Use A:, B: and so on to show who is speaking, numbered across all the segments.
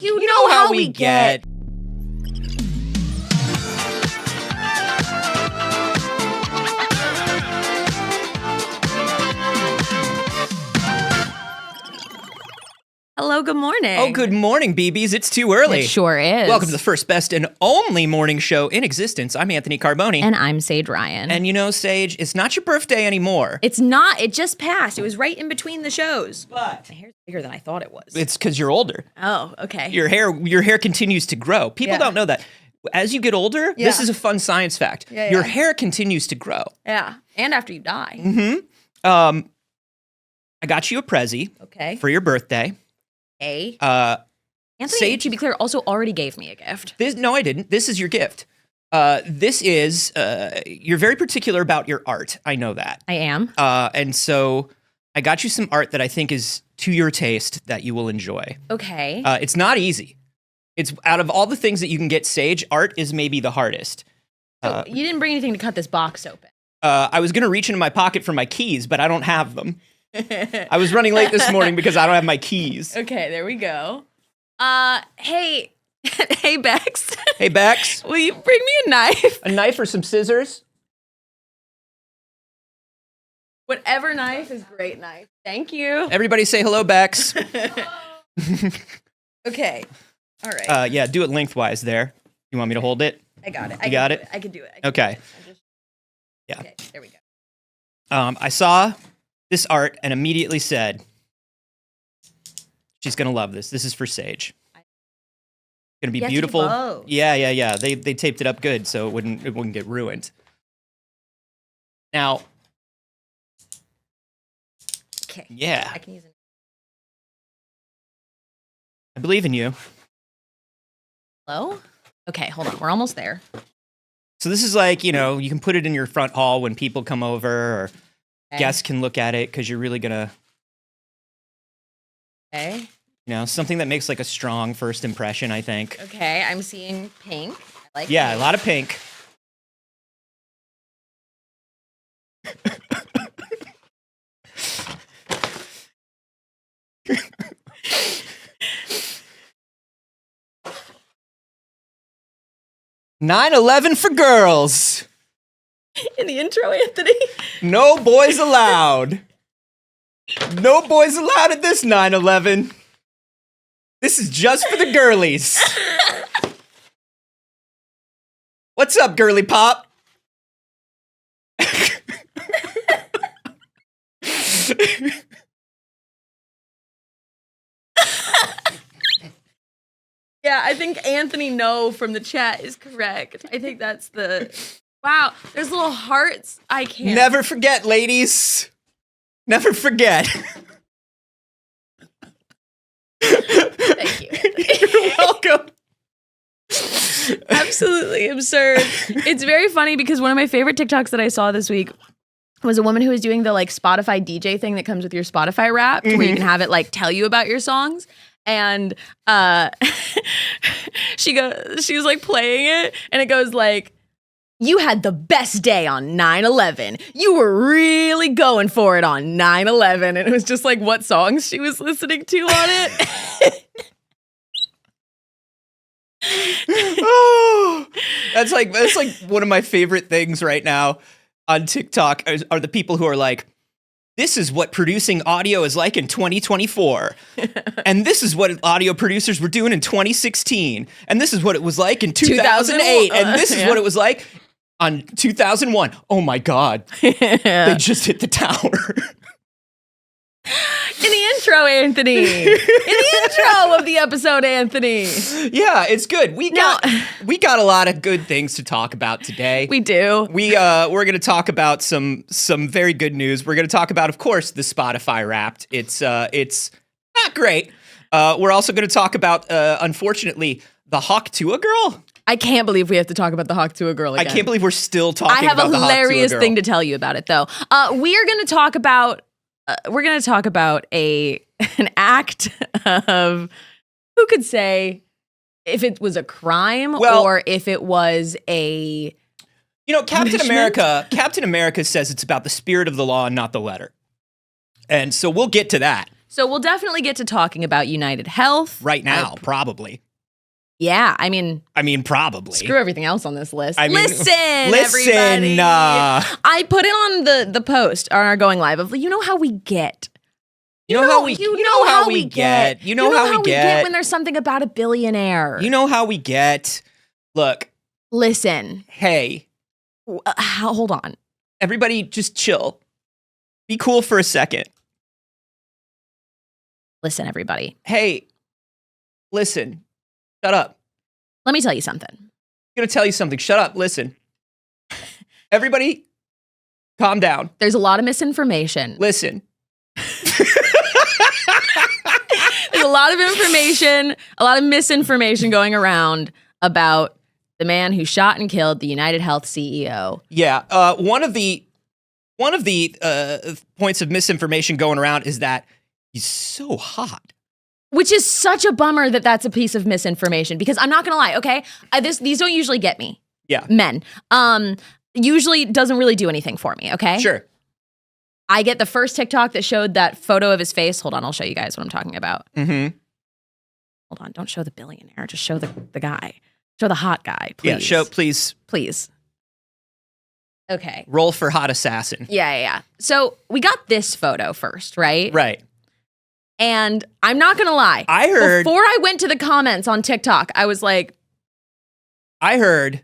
A: You know how we get.
B: Hello, good morning.
A: Oh, good morning, BBs. It's too early.
B: It sure is.
A: Welcome to the first, best, and only morning show in existence. I'm Anthony Carboni.
B: And I'm Saige Ryan.
A: And you know, Saige, it's not your birthday anymore.
B: It's not. It just passed. It was right in between the shows.
A: But
B: my hair's bigger than I thought it was.
A: It's because you're older.
B: Oh, okay.
A: Your hair continues to grow. People don't know that. As you get older, this is a fun science fact. Your hair continues to grow.
B: Yeah, and after you die.
A: Mm-hmm. I got you a Prezi for your birthday.
B: Hey.
A: Anthony,
B: to be clear, also already gave me a gift.
A: No, I didn't. This is your gift. This is, you're very particular about your art. I know that.
B: I am.
A: And so I got you some art that I think is to your taste that you will enjoy.
B: Okay.
A: It's not easy. It's out of all the things that you can get, Saige, art is maybe the hardest.
B: So you didn't bring anything to cut this box open.
A: I was going to reach into my pocket for my keys, but I don't have them. I was running late this morning because I don't have my keys.
B: Okay, there we go. Hey, hey, Bex.
A: Hey, Bex.
B: Will you bring me a knife?
A: A knife or some scissors?
B: Whatever knife is great knife. Thank you.
A: Everybody say hello, Bex.
B: Okay. All right.
A: Yeah, do it lengthwise there. You want me to hold it?
B: I got it.
A: You got it?
B: I can do it.
A: Okay. Yeah.
B: Okay, there we go.
A: I saw this art and immediately said, she's going to love this. This is for Saige. Going to be beautiful. Yeah. They taped it up good so it wouldn't get ruined. Now.
B: Okay.
A: Yeah.
B: I can use it.
A: I believe in you.
B: Hello? Okay, hold on. We're almost there.
A: So this is like, you can put it in your front hall when people come over or guests can look at it because you're really going to.
B: Okay.
A: Something that makes like a strong first impression, I think.
B: Okay, I'm seeing pink. I like
A: pink.
B: A
A: lot of pink. "9/11 for girls."
B: In the intro, Anthony.
A: No boys allowed. No boys allowed at this 9/11. This is just for the girlies. What's up, girly pop?
B: Yeah, I think Anthony No from the chat is correct. I think that's the... Wow, there's little hearts. I can't...
A: Never forget, ladies. Never forget.
B: Thank you, Anthony.
A: You're welcome.
B: Absolutely absurd. It's very funny because one of my favorite TikToks that I saw this week was a woman who was doing the like Spotify DJ thing that comes with your Spotify Wrapped, where you can have it like tell you about your songs. And she was like playing it, and it goes like, "You had the best day on 9/11. You were really going for it on 9/11." And it was just like what songs she was listening to on it.
A: Oh, that's like one of my favorite things right now on TikTok are the people who are like, "This is what producing audio is like in 2024. And this is what audio producers were doing in 2016. And this is what it was like in 2008. And this is what it was like on 2001. Oh my God. They just hit the tower."
B: In the intro, Anthony. In the intro of the episode, Anthony.
A: Yeah, it's good. We got a lot of good things to talk about today.
B: We do.
A: We're going to talk about some very good news. We're going to talk about, of course, the Spotify Wrapped. It's not great. We're also going to talk about, unfortunately, the Haw Tuah girl.
B: I can't believe we have to talk about the Haw Tuah girl again.
A: I can't believe we're still talking about the Haw Tuah girl.
B: I have a hilarious thing to tell you about it, though. We are going to talk about an act of, who could say if it was a crime or if it was a
A: Captain America says it's about the spirit of the law and not the letter. And so we'll get to that.
B: So we'll definitely get to talking about United Health.
A: Right now, probably.
B: Yeah, I mean,
A: probably.
B: Screw everything else on this list.
A: I mean,
B: listen, everybody. I put it on the post on our going live of, you know how we get. You know how we get. You know how we get when there's something about a billionaire.
A: You know how we get. Look.
B: Listen.
A: Hey.
B: Hold on.
A: Everybody just chill. Be cool for a second.
B: Listen, everybody.
A: Hey. Listen. Shut up.
B: Let me tell you something.
A: I'm going to tell you something. Shut up. Listen. Everybody, calm down.
B: There's a lot of misinformation.
A: Listen.
B: There's a lot of information, a lot of misinformation going around about the man who shot and killed the United Health CEO.
A: Yeah. One of the points of misinformation going around is that he's so hot.
B: Which is such a bummer that that's a piece of misinformation, because I'm not going to lie, okay? These don't usually get me.
A: Yeah.
B: Men. Usually doesn't really do anything for me, okay?
A: Sure.
B: I get the first TikTok that showed that photo of his face. Hold on, I'll show you guys what I'm talking about.
A: Mm-hmm.
B: Hold on, don't show the billionaire. Just show the guy. Show the hot guy, please.
A: Yeah, show, please.
B: Please. Okay.
A: Roll for hot assassin.
B: Yeah. So we got this photo first, right?
A: Right.
B: And I'm not going to lie.
A: I heard.
B: Before I went to the comments on TikTok, I was like.
A: I heard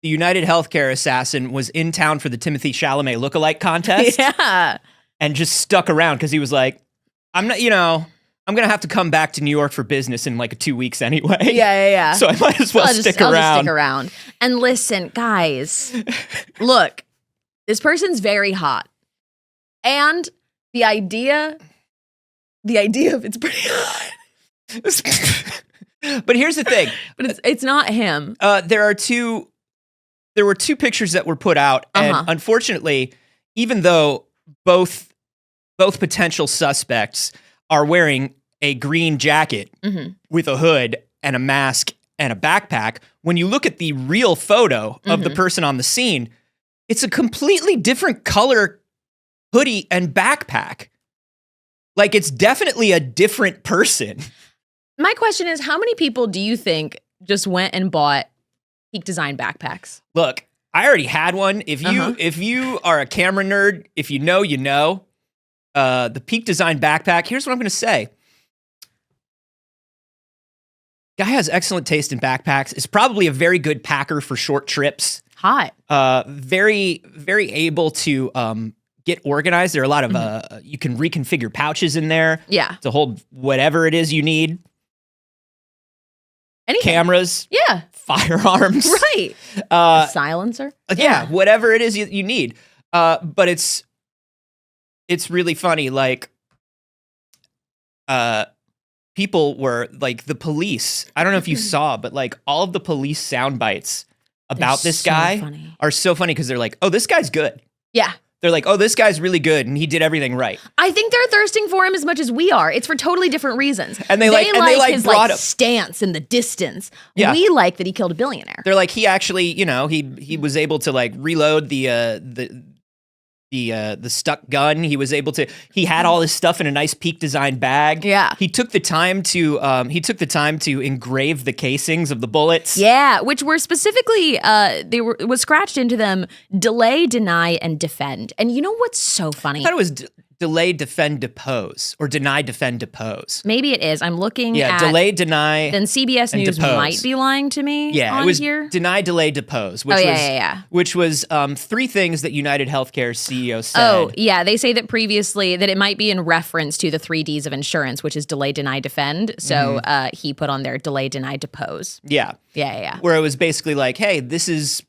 A: the UnitedHealthcare assassin was in town for the Timothée Chalamet lookalike contest.
B: Yeah.
A: And just stuck around because he was like, I'm going to have to come back to New York for business in like 2 weeks anyway.
B: Yeah.
A: So I might as well stick around.
B: I'll just stick around. And listen, guys, look, this person's very hot. And the idea of it's pretty hot.
A: But here's the thing.
B: But it's not him.
A: There were two pictures that were put out. And unfortunately, even though both potential suspects are wearing a green jacket with a hood and a mask and a backpack, when you look at the real photo of the person on the scene, it's a completely different color hoodie and backpack. Like, it's definitely a different person.
B: My question is, how many people do you think just went and bought Peak Design backpacks?
A: Look, I already had one. If you are a camera nerd, if you know, you know. The Peak Design backpack, here's what I'm going to say. Guy has excellent taste in backpacks. Is probably a very good packer for short trips.
B: Hot.
A: Very, very able to get organized. There are a lot of, you can reconfigure pouches in there.
B: Yeah.
A: To hold whatever it is you need.
B: Anything.
A: Cameras.
B: Yeah.
A: Firearms.
B: Right. A silencer.
A: Yeah, whatever it is you need. But it's really funny. Like, people were like, the police. I don't know if you saw, but like all of the police sound bites about this guy are so funny because they're like, oh, this guy's good.
B: Yeah.
A: They're like, oh, this guy's really good and he did everything right.
B: I think they're thirsting for him as much as we are. It's for totally different reasons.
A: And they like
B: his
A: brought up
B: stance in the distance.
A: Yeah.
B: We like that he killed a billionaire.
A: They're like, he actually, he was able to like reload the stuck gun. He was able to. He had all his stuff in a nice Peak Design bag.
B: Yeah.
A: He took the time to engrave the casings of the bullets.
B: Yeah, which were specifically it was scratched into them: delay, deny, and defend. And you know what's so funny?
A: I thought it was delay, defend, depose, or deny, defend, depose.
B: Maybe it is. I'm looking
A: at
B: delay,
A: deny.
B: Then CBS News
A: depose.
B: might be lying to me.
A: Yeah,
B: on
A: it was
B: here.
A: Deny, delay, depose. Which was three things that UnitedHealthcare CEO said.
B: Oh, yeah. They say that previously that it might be in reference to the 3 Ds of insurance, which is delay, deny, defend. So he put on there delay, deny, depose.
A: Yeah.
B: Yeah.
A: Where it was basically like, hey, this is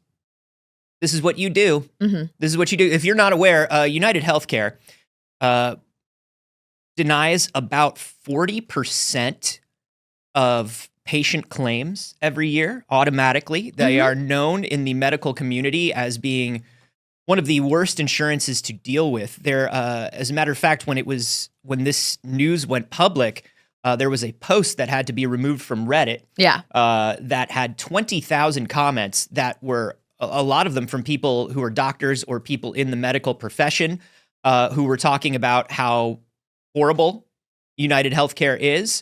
A: what you do. This is what you do. If you're not aware, UnitedHealthcare denies about 40% of patient claims every year automatically. They are known in the medical community as being one of the worst insurances to deal with. There, as a matter of fact, when this news went public, there was a post that had to be removed from Reddit.
B: Yeah.
A: That had 20,000 comments that were a lot of them from people who are doctors or people in the medical profession, who were talking about how horrible UnitedHealthcare is,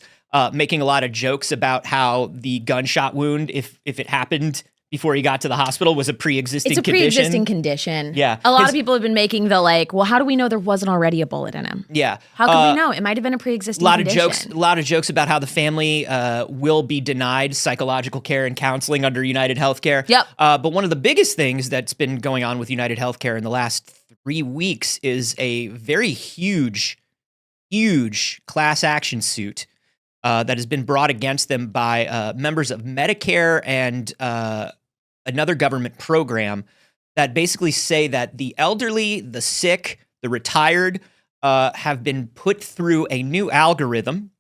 A: making a lot of jokes about how the gunshot wound, if it happened before he got to the hospital, was a pre-existing condition.
B: It's a pre-existing condition.
A: Yeah.
B: A lot of people have been making the well, how do we know there wasn't already a bullet in him?
A: Yeah.
B: How could we know? It might have been a pre-existing condition.
A: A lot of jokes about how the family will be denied psychological care and counseling under UnitedHealthcare.
B: Yep.
A: But one of the biggest things that's been going on with UnitedHealthcare in the last 3 weeks is a very huge class action suit that has been brought against them by members of Medicare and another government program that basically say that the elderly, the sick, the retired have been put through a new algorithm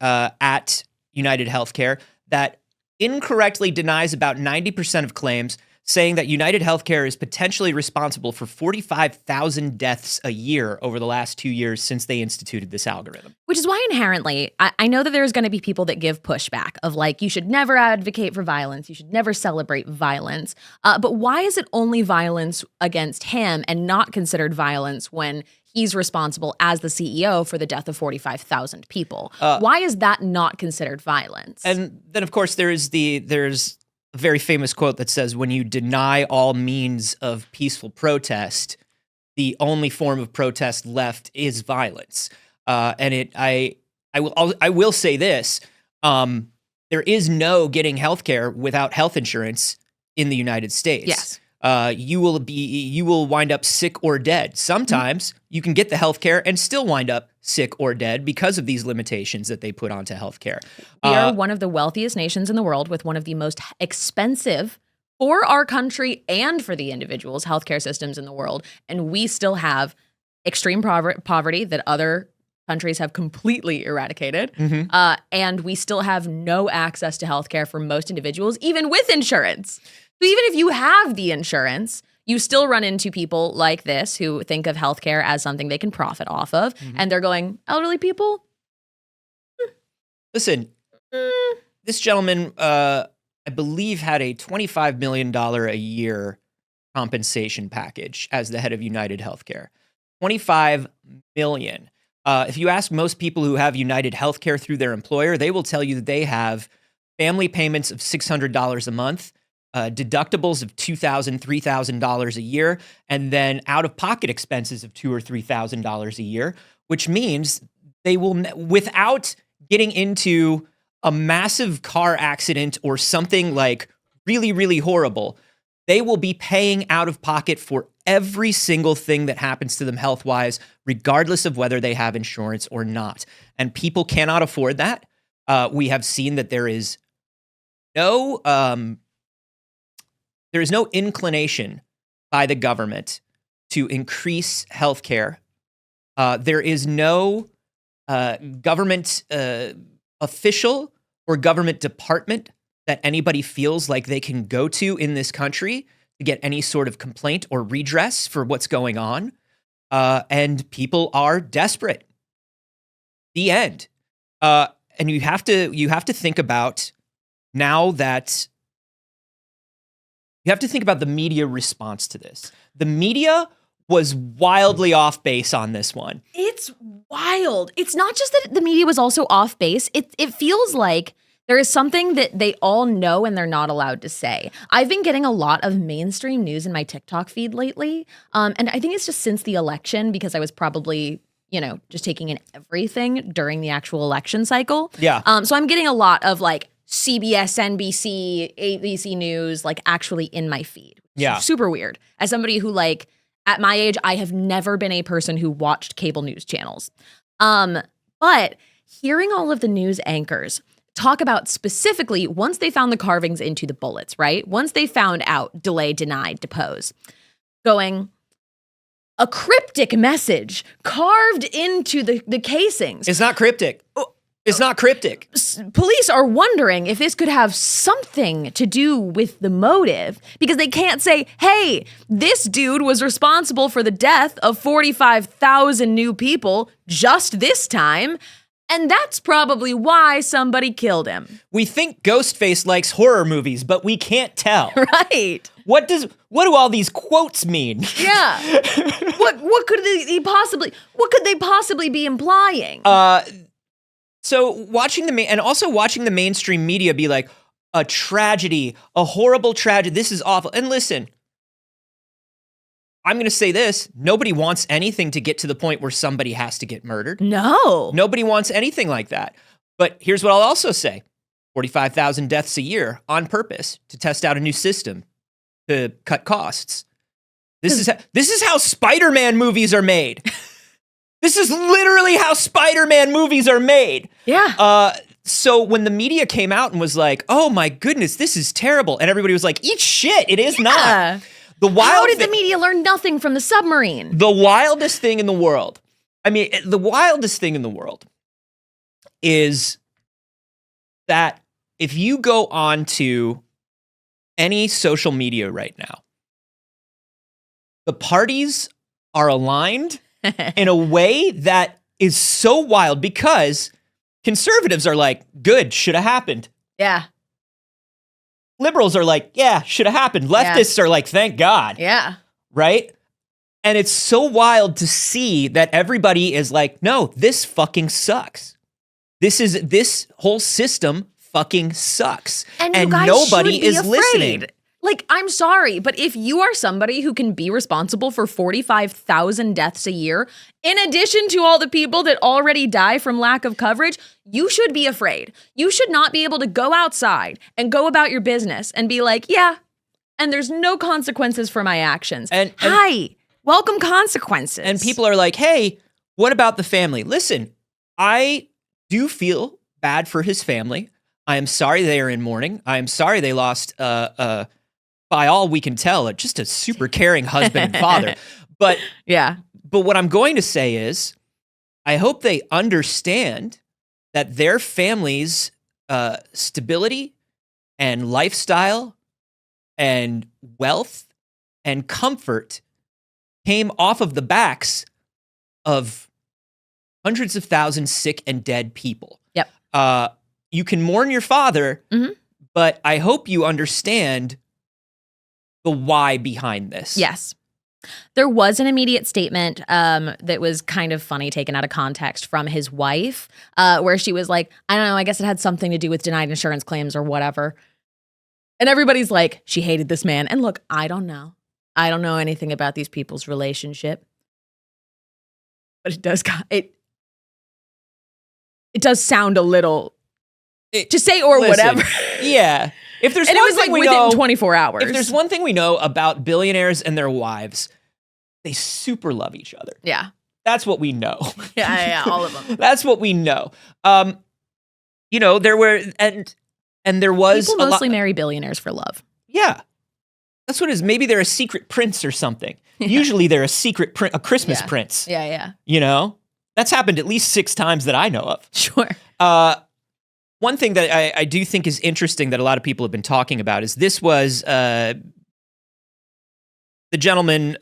A: at UnitedHealthcare that incorrectly denies about 90% of claims, saying that UnitedHealthcare is potentially responsible for 45,000 deaths a year over the last 2 years since they instituted this algorithm.
B: Which is why inherently, I know that there's going to be people that give pushback of you should never advocate for violence, you should never celebrate violence. But why is it only violence against him and not considered violence when he's responsible as the CEO for the death of 45,000 people? Why is that not considered violence?
A: And then, of course, there's a very famous quote that says, when you deny all means of peaceful protest, the only form of protest left is violence. I will say this, there is no getting healthcare without health insurance in the United States.
B: Yes.
A: You will wind up sick or dead. Sometimes you can get the healthcare and still wind up sick or dead because of these limitations that they put onto healthcare.
B: We are one of the wealthiest nations in the world with one of the most expensive for our country and for the individuals healthcare systems in the world, and we still have extreme poverty that other countries have completely eradicated, and we still have no access to healthcare for most individuals, even with insurance. So even if you have the insurance, you still run into people like this who think of healthcare as something they can profit off of, and they're going, elderly people?
A: Listen, this gentleman, I believe, had a $25 million a year compensation package as the head of UnitedHealthcare. $25 million. If you ask most people who have UnitedHealthcare through their employer, they will tell you that they have family payments of $600 a month, deductibles of $2,000, $3,000 a year, and then out-of-pocket expenses of $2,000 or $3,000 a year, which means they will, without getting into a massive car accident or something like really, really horrible, they will be paying out of pocket for every single thing that happens to them health-wise, regardless of whether they have insurance or not. And people cannot afford that. We have seen that there is no inclination by the government to increase healthcare. There is no government official or government department that anybody feels like they can go to in this country to get any sort of complaint or redress for what's going on. And people are desperate. The end. And you have to think about now that you have to think about the media response to this. The media was wildly off base on this one.
B: It's wild. It's not just that the media was also off base. It feels like there is something that they all know and they're not allowed to say. I've been getting a lot of mainstream news in my TikTok feed lately. And I think it's just since the election, because I was probably, just taking in everything during the actual election cycle.
A: Yeah.
B: So I'm getting a lot of CBS, NBC, ABC News, actually in my feed.
A: Yeah.
B: Super weird. As somebody who at my age, I have never been a person who watched cable news channels. But hearing all of the news anchors talk about specifically once they found the carvings into the bullets, right? Once they found out, delay, denied, depose, going, a cryptic message carved into the casings.
A: It's not cryptic. It's not cryptic.
B: Police are wondering if this could have something to do with the motive, because they can't say, hey, this dude was responsible for the death of 45,000 new people just this time, and that's probably why somebody killed him.
A: We think Ghostface likes horror movies, but we can't tell.
B: Right.
A: What do all these quotes mean?
B: Yeah. What could they possibly be implying?
A: So watching the mainstream media be like, a tragedy, a horrible tragedy. This is awful. And listen, I'm going to say this. Nobody wants anything to get to the point where somebody has to get murdered.
B: No.
A: Nobody wants anything like that. But here's what I'll also say. 45,000 deaths a year on purpose to test out a new system to cut costs. This is how Spider-Man movies are made. This is literally how Spider-Man movies are made.
B: Yeah.
A: So when the media came out and was like, oh my goodness, this is terrible. And everybody was like, eat shit. It is not.
B: How did the media learn nothing from the submarine?
A: The wildest thing in the world. I mean, the wildest thing in the world is that if you go on to any social media right now, the parties are aligned in a way that is so wild because conservatives are like, good, should have happened.
B: Yeah.
A: Liberals are like, yeah, should have happened. Leftists are like, thank God.
B: Yeah.
A: Right? And it's so wild to see that everybody is like, no, this fucking sucks. This whole system fucking sucks.
B: And you guys
A: nobody
B: should be
A: is
B: afraid.
A: listening.
B: Like, I'm sorry, but if you are somebody who can be responsible for 45,000 deaths a year, in addition to all the people that already die from lack of coverage, you should be afraid. You should not be able to go outside and go about your business and be like, yeah, and there's no consequences for my actions. Hi, welcome consequences.
A: And people are like, hey, what about the family? Listen, I do feel bad for his family. I am sorry they are in mourning. I am sorry they lost by all we can tell, just a super caring husband and father. But what I'm going to say is, I hope they understand that their family's stability and lifestyle and wealth and comfort came off of the backs of hundreds of thousands sick and dead people.
B: Yep.
A: You can mourn your father, but I hope you understand the why behind this.
B: Yes. There was an immediate statement that was kind of funny, taken out of context from his wife, where she was like, I don't know, I guess it had something to do with denied insurance claims or whatever. And everybody's like, she hated this man. And look, I don't know. I don't know anything about these people's relationship. But it does sound a little, just say or
A: listen,
B: whatever.
A: Yeah. If there's
B: and
A: one
B: it was
A: thing
B: like
A: we
B: within
A: know,
B: 24 hours.
A: If there's one thing we know about billionaires and their wives, they super love each other.
B: Yeah.
A: That's what we know.
B: Yeah, all of them.
A: That's what we know. There were and there was
B: people mostly marry billionaires for love.
A: Yeah. That's what it is. Maybe they're a secret prince or something. Usually they're a Christmas prince.
B: Yeah.
A: You know? That's happened at least 6 times that I know of.
B: Sure.
A: One thing that I do think is interesting that a lot of people have been talking about is this was the gentleman,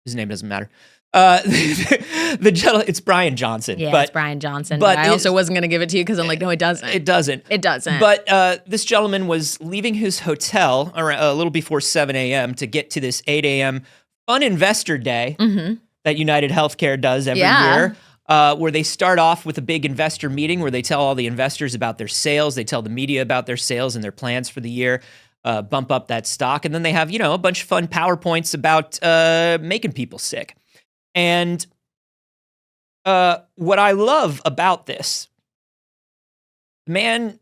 A: his name doesn't matter. The gentleman, it's Brian Johnson.
B: Yeah, it's Brian Johnson. But I also wasn't going to give it to you because I'm like, no, it doesn't.
A: It doesn't.
B: It doesn't.
A: But this gentleman was leaving his hotel around, a little before 7 a.m. to get to this 8 a.m. Fun Investor Day that UnitedHealthcare does every year. Where they start off with a big investor meeting where they tell all the investors about their sales. They tell the media about their sales and their plans for the year, bump up that stock. And then they have, a bunch of fun PowerPoints about making people sick. And what I love about this, the man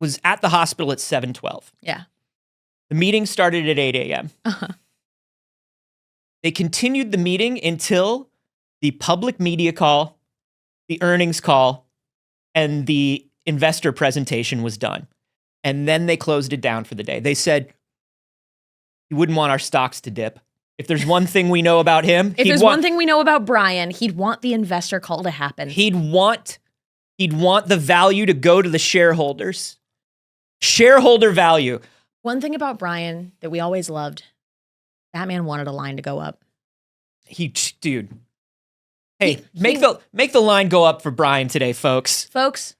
A: was at the hospital at 7:12.
B: Yeah.
A: The meeting started at 8 a.m. They continued the meeting until the public media call, the earnings call, and the investor presentation was done. And then they closed it down for the day. They said, he wouldn't want our stocks to dip. If there's one thing we know about him,
B: one thing we know about Brian, he'd want the investor call to happen.
A: He'd want the value to go to the shareholders. Shareholder value.
B: One thing about Brian that we always loved, that man wanted a line to go up.
A: Dude. Hey, make the line go up for Brian today, folks.
B: Folks,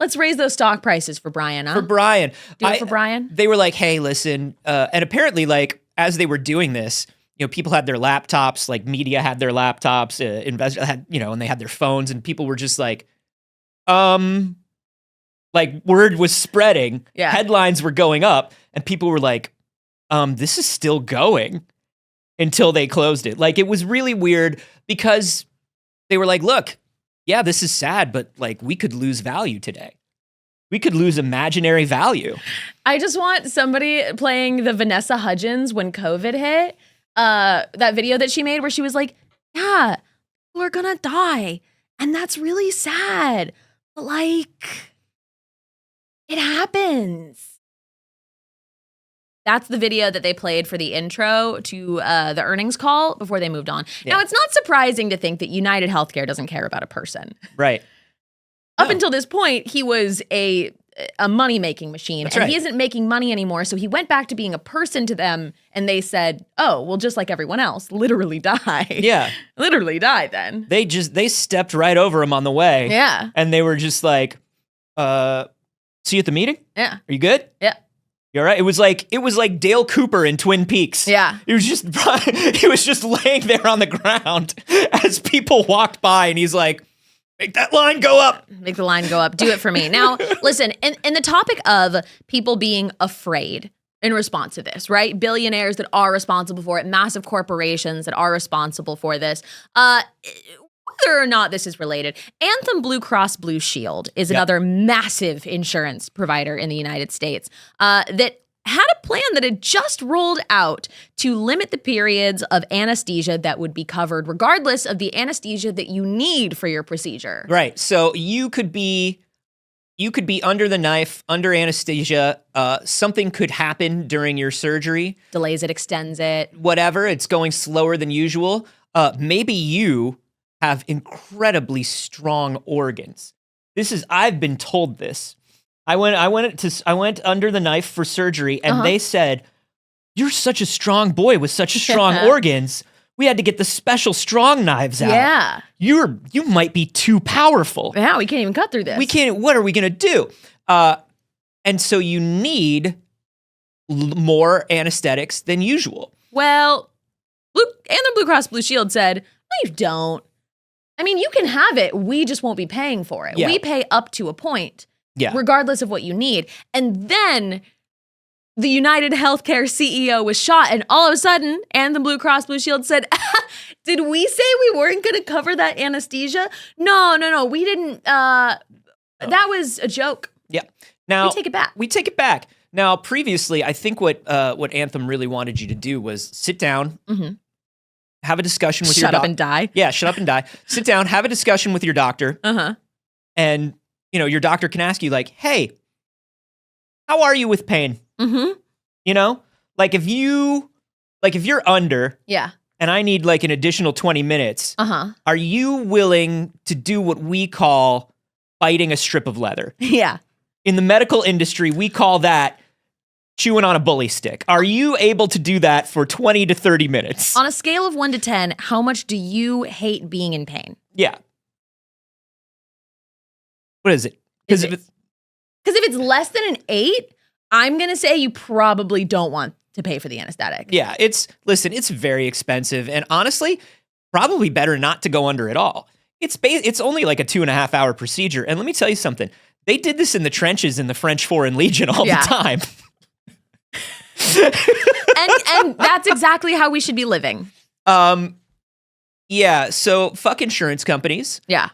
B: let's raise those stock prices for Brian, huh?
A: For Brian.
B: Do it for Brian.
A: They were like, hey, listen, and apparently, like, as they were doing this, people had their laptops, like media had their laptops, investors had, and they had their phones, and people were just like word was spreading, headlines were going up, and people were like, this is still going until they closed it. Like, it was really weird because they were like, look, yeah, this is sad, but like we could lose value today. We could lose imaginary value.
B: I just want somebody playing the Vanessa Hudgens when COVID hit. That video that she made where she was like, yeah, people are gonna die. And that's really sad. But like, it happens. That's the video that they played for the intro to the earnings call before they moved on. Yeah. Now, it's not surprising to think that UnitedHealthcare doesn't care about a person.
A: Right.
B: Up until this point, he was a money-making machine.
A: That's
B: and
A: right.
B: He isn't making money anymore, so he went back to being a person to them, and they said, oh, well, just like everyone else, literally die.
A: Yeah.
B: Literally die then.
A: They stepped right over him on the way.
B: Yeah.
A: And they were just like, see you at the meeting?
B: Yeah.
A: Are you good?
B: Yeah.
A: You all right? It was like Dale Cooper in Twin Peaks.
B: Yeah.
A: He was just laying there on the ground as people walked by, and he's like, make that line go up.
B: Make the line go up. Do it for me. Now, listen, in the topic of people being afraid in response to this, right? Billionaires that are responsible for it, massive corporations that are responsible for this, whether or not this is related, Anthem Blue Cross Blue Shield is another massive insurance provider in the United States that had a plan that had just rolled out to limit the periods of anesthesia that would be covered regardless of the anesthesia that you need for your procedure.
A: Right. So you could be under the knife, under anesthesia. Something could happen during your surgery.
B: Delays it, extends it.
A: Whatever. It's going slower than usual. Maybe you have incredibly strong organs. I've been told this. I went under the knife for surgery, and they said, you're such a strong boy with such strong organs. We had to get the special strong knives out.
B: Yeah.
A: You might be too powerful.
B: Yeah, we can't even cut through this.
A: What are we going to do? And so you need more anesthetics than usual.
B: Well, Anthem Blue Cross Blue Shield said, no, you don't. I mean, you can have it. We just won't be paying for it.
A: Yeah.
B: We pay up to a point.
A: Yeah.
B: Regardless of what you need. And then the UnitedHealthcare CEO was shot, and all of a sudden, Anthem Blue Cross Blue Shield said, did we say we weren't going to cover that anesthesia? No, we didn't. That was a joke.
A: Yeah. Now,
B: we take it back.
A: Now, previously, I think what Anthem really wanted you to do was sit down, have a discussion with your doctor.
B: Shut up and die.
A: Yeah, shut up and die. Sit down, have a discussion with your doctor. And your doctor can ask you like, hey, how are you with pain? Like if you're under, and I need like an additional 20 minutes, are you willing to do what we call biting a strip of leather?
B: Yeah.
A: In the medical industry, we call that chewing on a bully stick. Are you able to do that for 20 to 30 minutes?
B: On a scale of 1 to 10, how much do you hate being in pain?
A: Yeah. What is it? Because if
B: it's less than an 8, I'm going to say you probably don't want to pay for the anesthetic.
A: Yeah, it's very expensive. And honestly, probably better not to go under at all. It's only like a 2.5 hour procedure. And let me tell you something. They did this in the trenches in the French Foreign Legion all the time.
B: and that's exactly how we should be living.
A: Yeah, so fuck insurance companies.
B: Yeah.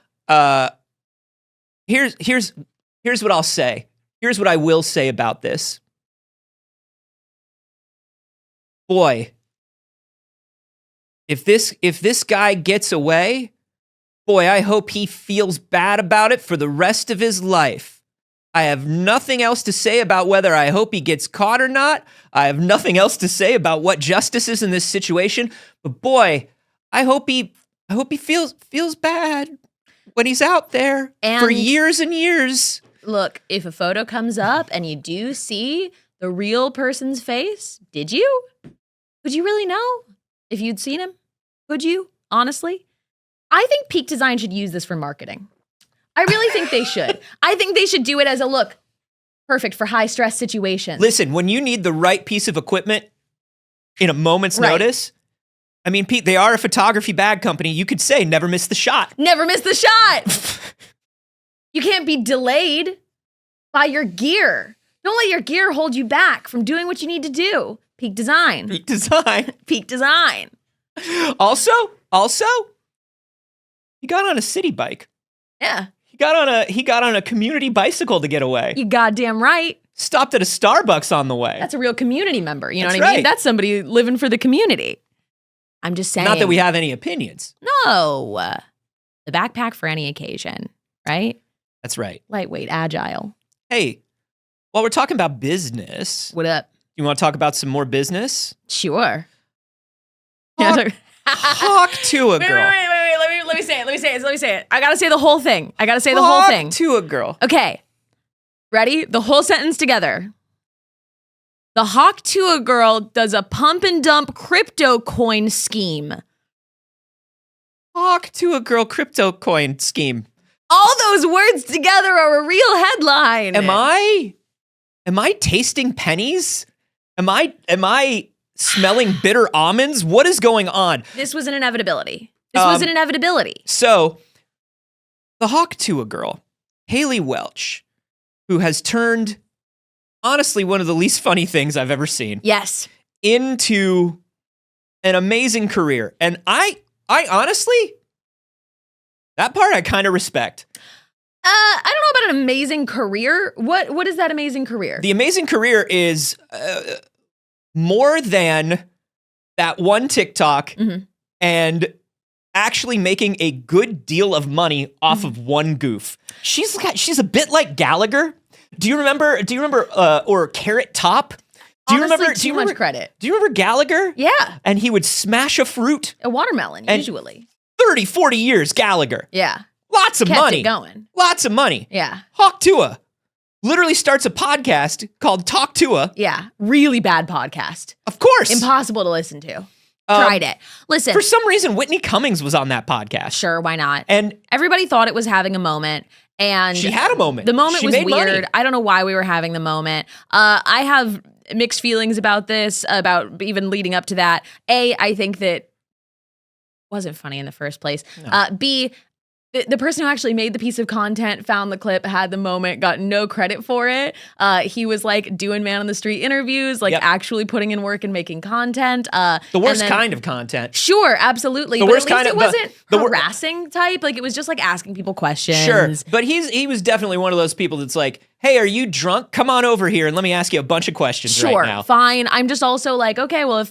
A: Here's what I'll say. Here's what I will say about this. Boy, if this guy gets away, boy, I hope he feels bad about it for the rest of his life. I have nothing else to say about whether I hope he gets caught or not. I have nothing else to say about what justice is in this situation. But boy, I hope he feels bad when he's out there for years and years.
B: Look, if a photo comes up and you do see the real person's face, did you? Could you really know if you'd seen him? Could you? Honestly? I think Peak Design should use this for marketing. I really think they should. I think they should do it as a look. Perfect for high stress situations.
A: Listen, when you need the right piece of equipment in a moment's notice, I mean, Pete, they are a photography bag company. You could say never miss the shot.
B: Never miss the shot. You can't be delayed by your gear. Don't let your gear hold you back from doing what you need to do. Peak design.
A: Peak design.
B: Peak design.
A: Also, he got on a city bike.
B: Yeah.
A: He got on a community bicycle to get away.
B: You goddamn right.
A: Stopped at a Starbucks on the way.
B: That's a real community member. You know
A: That's
B: what I mean?
A: right.
B: That's somebody living for the community. I'm just saying.
A: Not that we have any opinions.
B: No. The backpack for any occasion, right?
A: That's right.
B: Lightweight, agile.
A: Hey, while we're talking about business,
B: What up?
A: you want to talk about some more business?
B: Sure.
A: Haw Tuah,
B: Wait,
A: girl.
B: Let me say it. I gotta say the whole thing. The whole thing.
A: Haw Tuah, girl.
B: Okay. Ready? The whole sentence together. The Haw Tuah girl does a pump and dump crypto coin scheme.
A: Haw Tuah, girl, crypto coin scheme.
B: All those words together are a real headline.
A: Am I tasting pennies? Am I smelling bitter almonds? What is going on?
B: This was an inevitability.
A: So, the Haw Tuah girl, Haley Welch, who has turned, honestly, one of the least funny things I've ever seen.
B: Yes.
A: Into an amazing career. And I honestly, that part I kind of respect.
B: I don't know about an amazing career. What is that amazing career?
A: The amazing career is more than that one TikTok and actually making a good deal of money off of one goof. She's a bit like Gallagher. Do you remember or Carrot Top? Do you
B: Honestly,
A: remember
B: too much credit.
A: Do you remember Gallagher?
B: Yeah.
A: And he would smash a fruit.
B: A watermelon,
A: And
B: usually.
A: 30, 40 years, Gallagher.
B: Yeah.
A: Lots of
B: Kept
A: money.
B: it going.
A: Lots of money.
B: Yeah.
A: Haw Tuah literally starts a podcast called Talk Tuah.
B: Yeah. Really bad podcast.
A: Of course.
B: Impossible to listen to. Tried it. Listen.
A: For some reason, Whitney Cummings was on that podcast.
B: Sure, why not?
A: And
B: everybody thought it was having a moment. And
A: she had a moment.
B: The moment
A: She
B: was
A: made
B: weird.
A: money.
B: I don't know why we were having the moment. I have mixed feelings about this, about even leading up to that. A, I think that wasn't funny in the first place.
A: No.
B: B, the person who actually made the piece of content found the clip, had the moment, got no credit for it. He was like doing man on the street interviews, like actually putting in work and making content.
A: The worst kind of content.
B: Sure, absolutely.
A: The
B: but
A: worst
B: at least
A: kind
B: it
A: of
B: wasn't harassing type. Like it was just like asking people questions.
A: Sure, but he was definitely one of those people that's like, hey, are you drunk? Come on over here and let me ask you a bunch of questions right now.
B: Fine. I'm just also like, okay, well,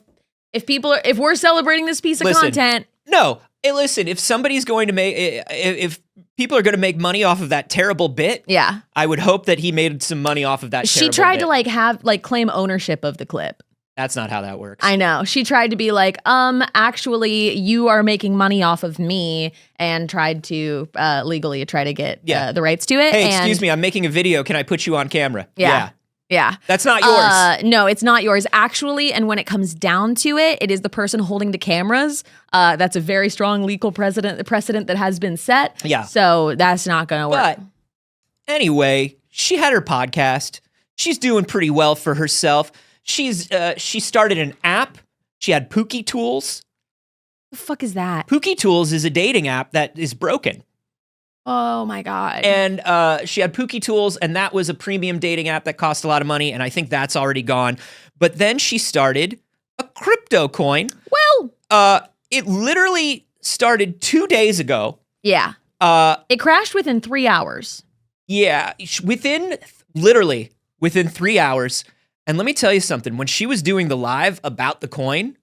B: if we're celebrating this piece of content.
A: No. Hey, listen, if somebody's going to if people are going to make money off of that terrible bit, I would hope that he made some money off of that terrible bit.
B: She tried to claim ownership of the clip.
A: That's not how that works.
B: I know. She tried to be like, actually, you are making money off of me, and tried to legally try to get the rights to it.
A: Hey, excuse me, I'm making a video. Can I put you on camera?
B: Yeah.
A: That's not yours.
B: No, it's not yours. Actually, and when it comes down to it, it is the person holding the cameras. That's a very strong legal precedent that has been set.
A: Yeah.
B: So that's not going to work.
A: But anyway, she had her podcast. She's doing pretty well for herself. She started an app. She had Pookie Tools.
B: The fuck is that?
A: Pookie Tools is a dating app that is broken.
B: Oh my God.
A: And she had Pookie Tools, and that was a premium dating app that cost a lot of money, and I think that's already gone. But then she started a crypto coin.
B: Well,
A: it literally started 2 days ago.
B: Yeah. It crashed within 3 hours.
A: Yeah, within 3 hours. And let me tell you something. When she was doing the live about the coin,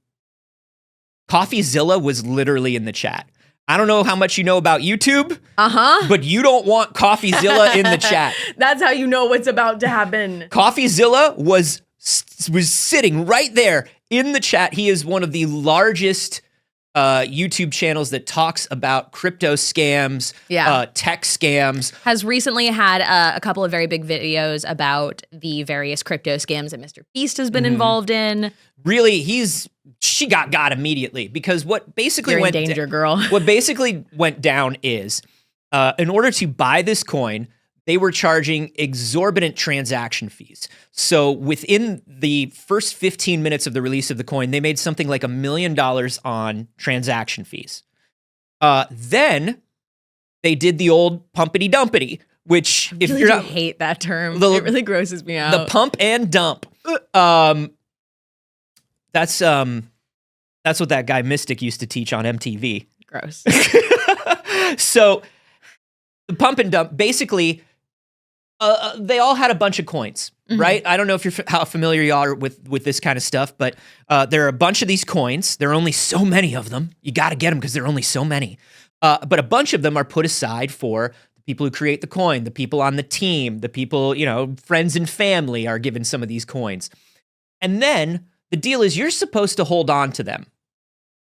A: CoffeeZilla was literally in the chat. I don't know how much you know about YouTube, but you don't want CoffeeZilla in the chat.
B: That's how you know what's about to happen.
A: CoffeeZilla was sitting right there in the chat. He is one of the largest YouTube channels that talks about crypto scams, tech scams. Has
B: recently had a couple of very big videos about the various crypto scams that Mr. Beast has been involved in.
A: Really, she got immediately, because what basically
B: You're in danger, girl.
A: What basically went down is, in order to buy this coin, they were charging exorbitant transaction fees. So within the first 15 minutes of the release of the coin, they made something like $1 million on transaction fees. Then they did the old pumpity dumpity, which if
B: really
A: you're not
B: hate that term,
A: the-
B: it really grosses me out.
A: the pump and dump. That's what that guy Mystic used to teach on MTV.
B: Gross.
A: So the pump and dump, basically, they all had a bunch of coins, right? I don't know if how familiar you are with this kind of stuff, but there are a bunch of these coins. There are only so many of them. You got to get them because there are only so many. But a bunch of them are put aside for the people who create the coin, the people on the team, the people, friends and family are given some of these coins. And then the deal is you're supposed to hold on to them.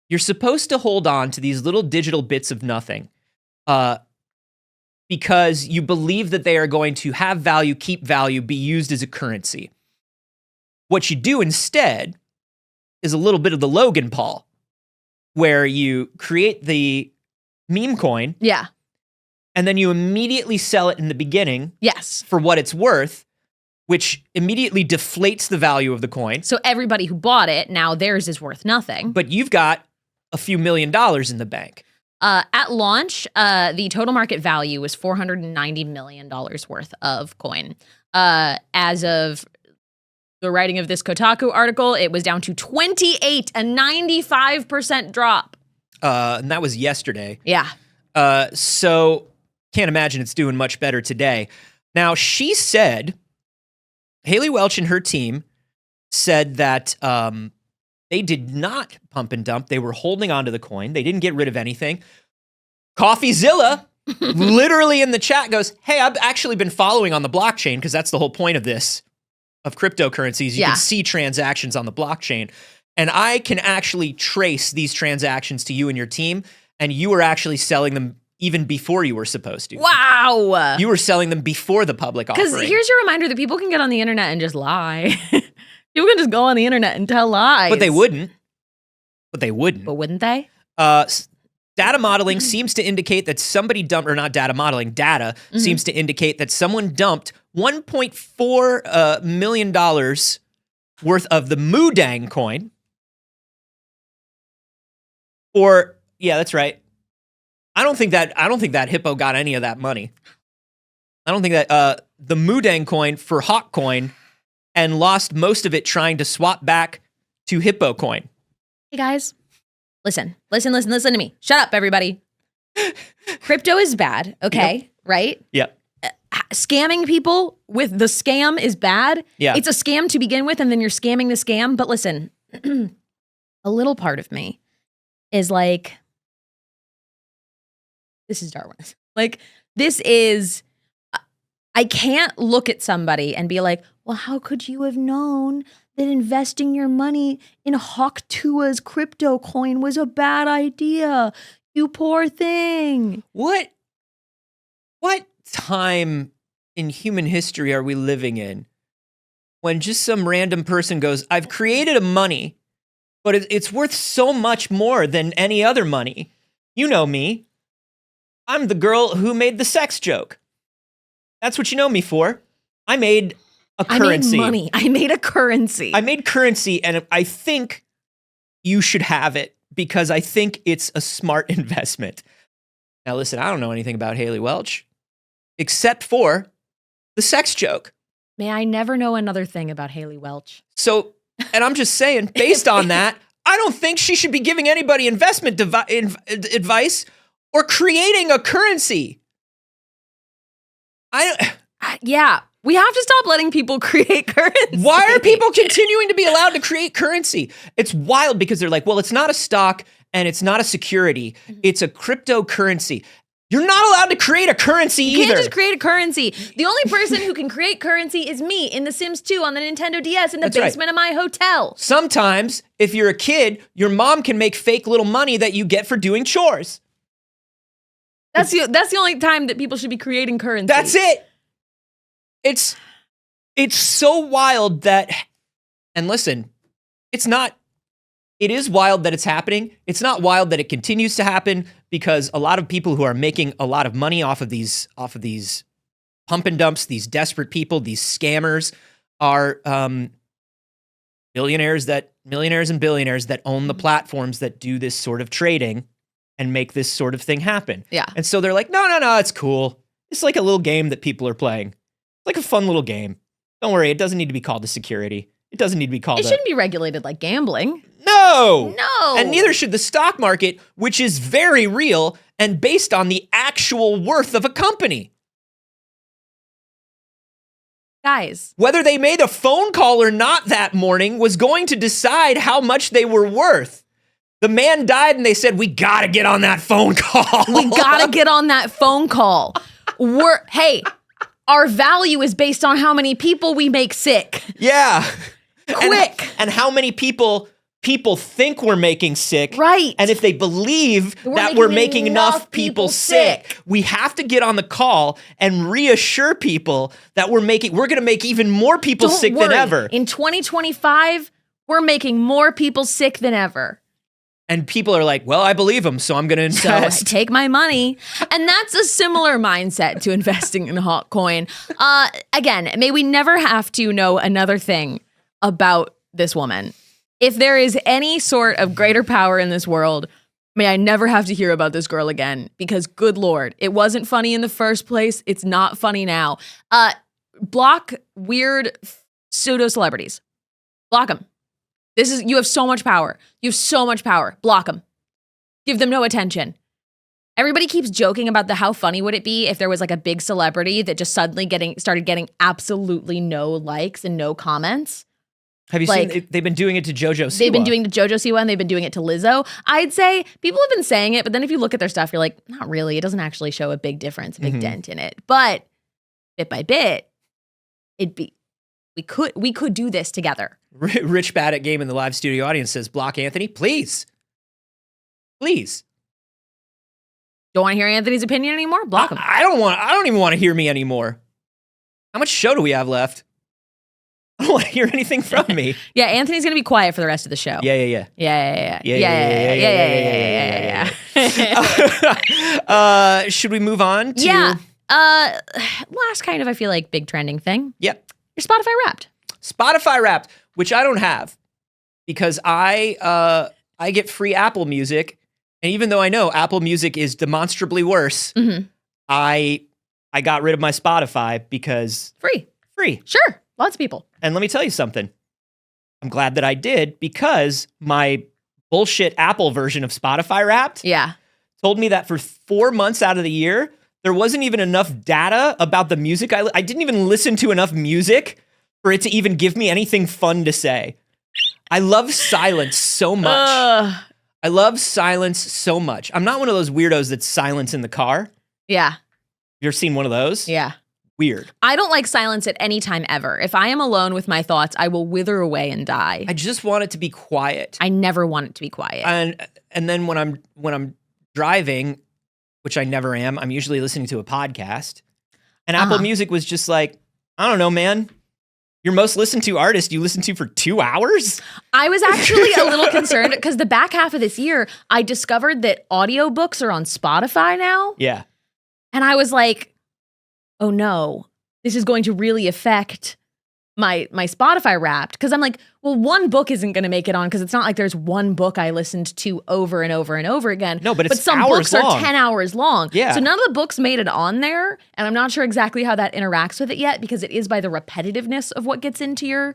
A: You're supposed to hold on to these little digital bits of nothing because you believe that they are going to have value, keep value, be used as a currency. What you do instead is a little bit of the Logan Paul, where you create the meme coin.
B: Yeah.
A: And then you immediately sell it in the beginning.
B: Yes.
A: For what it's worth, which immediately deflates the value of the coin.
B: So everybody who bought it, now theirs is worth nothing.
A: But you've got a few $1 million in the bank.
B: At launch, the total market value was $490 million worth of coin. As of the writing of this Kotaku article, it was down to 28, a 95% drop.
A: And that was yesterday.
B: Yeah.
A: So can't imagine it's doing much better today. Now, she said, Haley Welch and her team said that they did not pump and dump. They were holding onto the coin. They didn't get rid of anything. CoffeeZilla literally in the chat goes, hey, I've actually been following on the blockchain because that's the whole point of this, of cryptocurrencies. You can see transactions on the blockchain. And I can actually trace these transactions to you and your team. And you were actually selling them even before you were supposed to.
B: Wow.
A: You were selling them before the public offering.
B: Because here's your reminder that people can get on the internet and just lie. People can just go on the internet and tell lies.
A: But they wouldn't.
B: But wouldn't they?
A: Data modeling seems to indicate that somebody dumped, or not data modeling, data seems to indicate that someone dumped $1.4 million worth of the Mudang coin. Or, yeah, that's right. I don't think that hippo got any of that money. I don't think that the Mudang coin for Hawk coin and lost most of it trying to swap back to hippo coin.
B: Hey guys, listen to me. Shut up, everybody. Crypto is bad, okay?
A: Yep.
B: Right?
A: Yep.
B: Scamming people with the scam is bad.
A: Yeah.
B: It's a scam to begin with, and then you're scamming the scam. But listen, a little part of me is like, this is Darwin. Like, this is, I can't look at somebody and be like, well, how could you have known that investing your money in Haw Tuah's crypto coin was a bad idea? You poor thing.
A: What time in human history are we living in when just some random person goes, I've created a money, but it's worth so much more than any other money. You know me. I'm the girl who made the sex joke. That's what you know me for. I made a currency.
B: I made money. I made a currency.
A: I made currency, and I think you should have it because I think it's a smart investment. Now, listen, I don't know anything about Haley Welch except for the sex joke.
B: May I never know another thing about Haley Welch.
A: So, and I'm just saying, based on that, I don't think she should be giving anybody investment advice or creating a currency.
B: Yeah, we have to stop letting people create currency.
A: Why are people continuing to be allowed to create currency? It's wild because they're like, well, it's not a stock and it's not a security. It's a cryptocurrency. You're not allowed to create a currency either.
B: You can't just create a currency. The only person who can create currency is me in The Sims 2 on the Nintendo DS in the basement of my hotel.
A: Sometimes, if you're a kid, your mom can make fake little money that you get for doing chores.
B: That's the only time that people should be creating currency.
A: That's it. It's so wild that, and listen, it is wild that it's happening. It's not wild that it continues to happen because a lot of people who are making a lot of money off of these pump and dumps, these desperate people, these scammers are millionaires and billionaires that own the platforms that do this sort of trading and make this sort of thing happen.
B: Yeah.
A: And so they're like, no, it's cool. It's like a little game that people are playing. It's like a fun little game. Don't worry, it doesn't need to be called to security. It doesn't need to be called.
B: It shouldn't be regulated like gambling.
A: No. And
B: No.
A: neither should the stock market, which is very real and based on the actual worth of a company.
B: Guys,
A: Whether they made a phone call or not that morning was going to decide how much they were worth. The man died and they said, we got to get on that phone call.
B: we gotta get on that phone call. Hey, our value is based on how many people we make sick.
A: Yeah.
B: Quick.
A: And how many people think we're making sick.
B: Right.
A: And if they believe that we're making enough people sick, we have to get on the call and reassure people that we're going to make even more people
B: Don't
A: sick
B: worry.
A: than ever.
B: In 2025, we're making more people sick than ever.
A: And people are like, well, I believe them, so I'm going to
B: So
A: invest.
B: take my money. And that's a similar mindset to investing in hot coin. Again, may we never have to know another thing about this woman. If there is any sort of greater power in this world, may I never have to hear about this girl again. Because good Lord, it wasn't funny in the first place. It's not funny now. Block weird pseudo celebrities. Block them. You have so much power. You have so much power. Block them. Give them no attention. Everybody keeps joking about how funny would it be if there was like a big celebrity that just suddenly started getting absolutely no likes and no comments.
A: Have you seen, they've been doing it to JoJo Siwa.
B: They've been doing it to JoJo Siwa and they've been doing it to Lizzo. I'd say people have been saying it, but then if you look at their stuff, you're like, not really. It doesn't actually show a big difference, a big dent in it. But bit by bit, we could do this together.
A: Rich Bad at Game in the live studio audience says, block Anthony, please. Please.
B: Don't want to hear Anthony's opinion anymore? Block him.
A: I don't even want to hear me anymore. How much show do we have left? I don't want to hear anything from me.
B: Yeah, Anthony's going to be quiet for the rest of the show.
A: Yeah. Should we move on to?
B: Yeah. Last kind of, I feel like, big trending thing.
A: Yep.
B: Your Spotify Wrapped.
A: Spotify Wrapped, which I don't have because I get free Apple Music, and even though I know Apple Music is demonstrably worse, I got rid of my Spotify because free.
B: Sure. Lots of people.
A: And let me tell you something. I'm glad that I did because my bullshit Apple version of Spotify Wrapped told me that for 4 months out of the year, there wasn't even enough data about the music. I didn't even listen to enough music for it to even give me anything fun to say. I love silence so much. I love silence so much. I'm not one of those weirdos that's silence in the car.
B: Yeah.
A: You ever seen one of those?
B: Yeah.
A: Weird.
B: I don't like silence at any time ever. If I am alone with my thoughts, I will wither away and die.
A: I just want it to be quiet.
B: I never want it to be quiet.
A: And then when I'm driving, which I never am, I'm usually listening to a podcast. And Apple Music was just like, I don't know, man. Your most listened to artist you listen to for 2 hours?
B: I was actually a little concerned because the back half of this year, I discovered that audiobooks are on Spotify now.
A: Yeah.
B: And I was like, oh no, this is going to really affect my Spotify Wrapped. Because I'm like, well, one book isn't going to make it on because it's not like there's one book I listened to over and over and over again.
A: No, but
B: some
A: hours
B: books
A: long.
B: are 10 hours long.
A: Yeah.
B: So none of the books made it on there. And I'm not sure exactly how that interacts with it yet because it is by the repetitiveness of what gets into your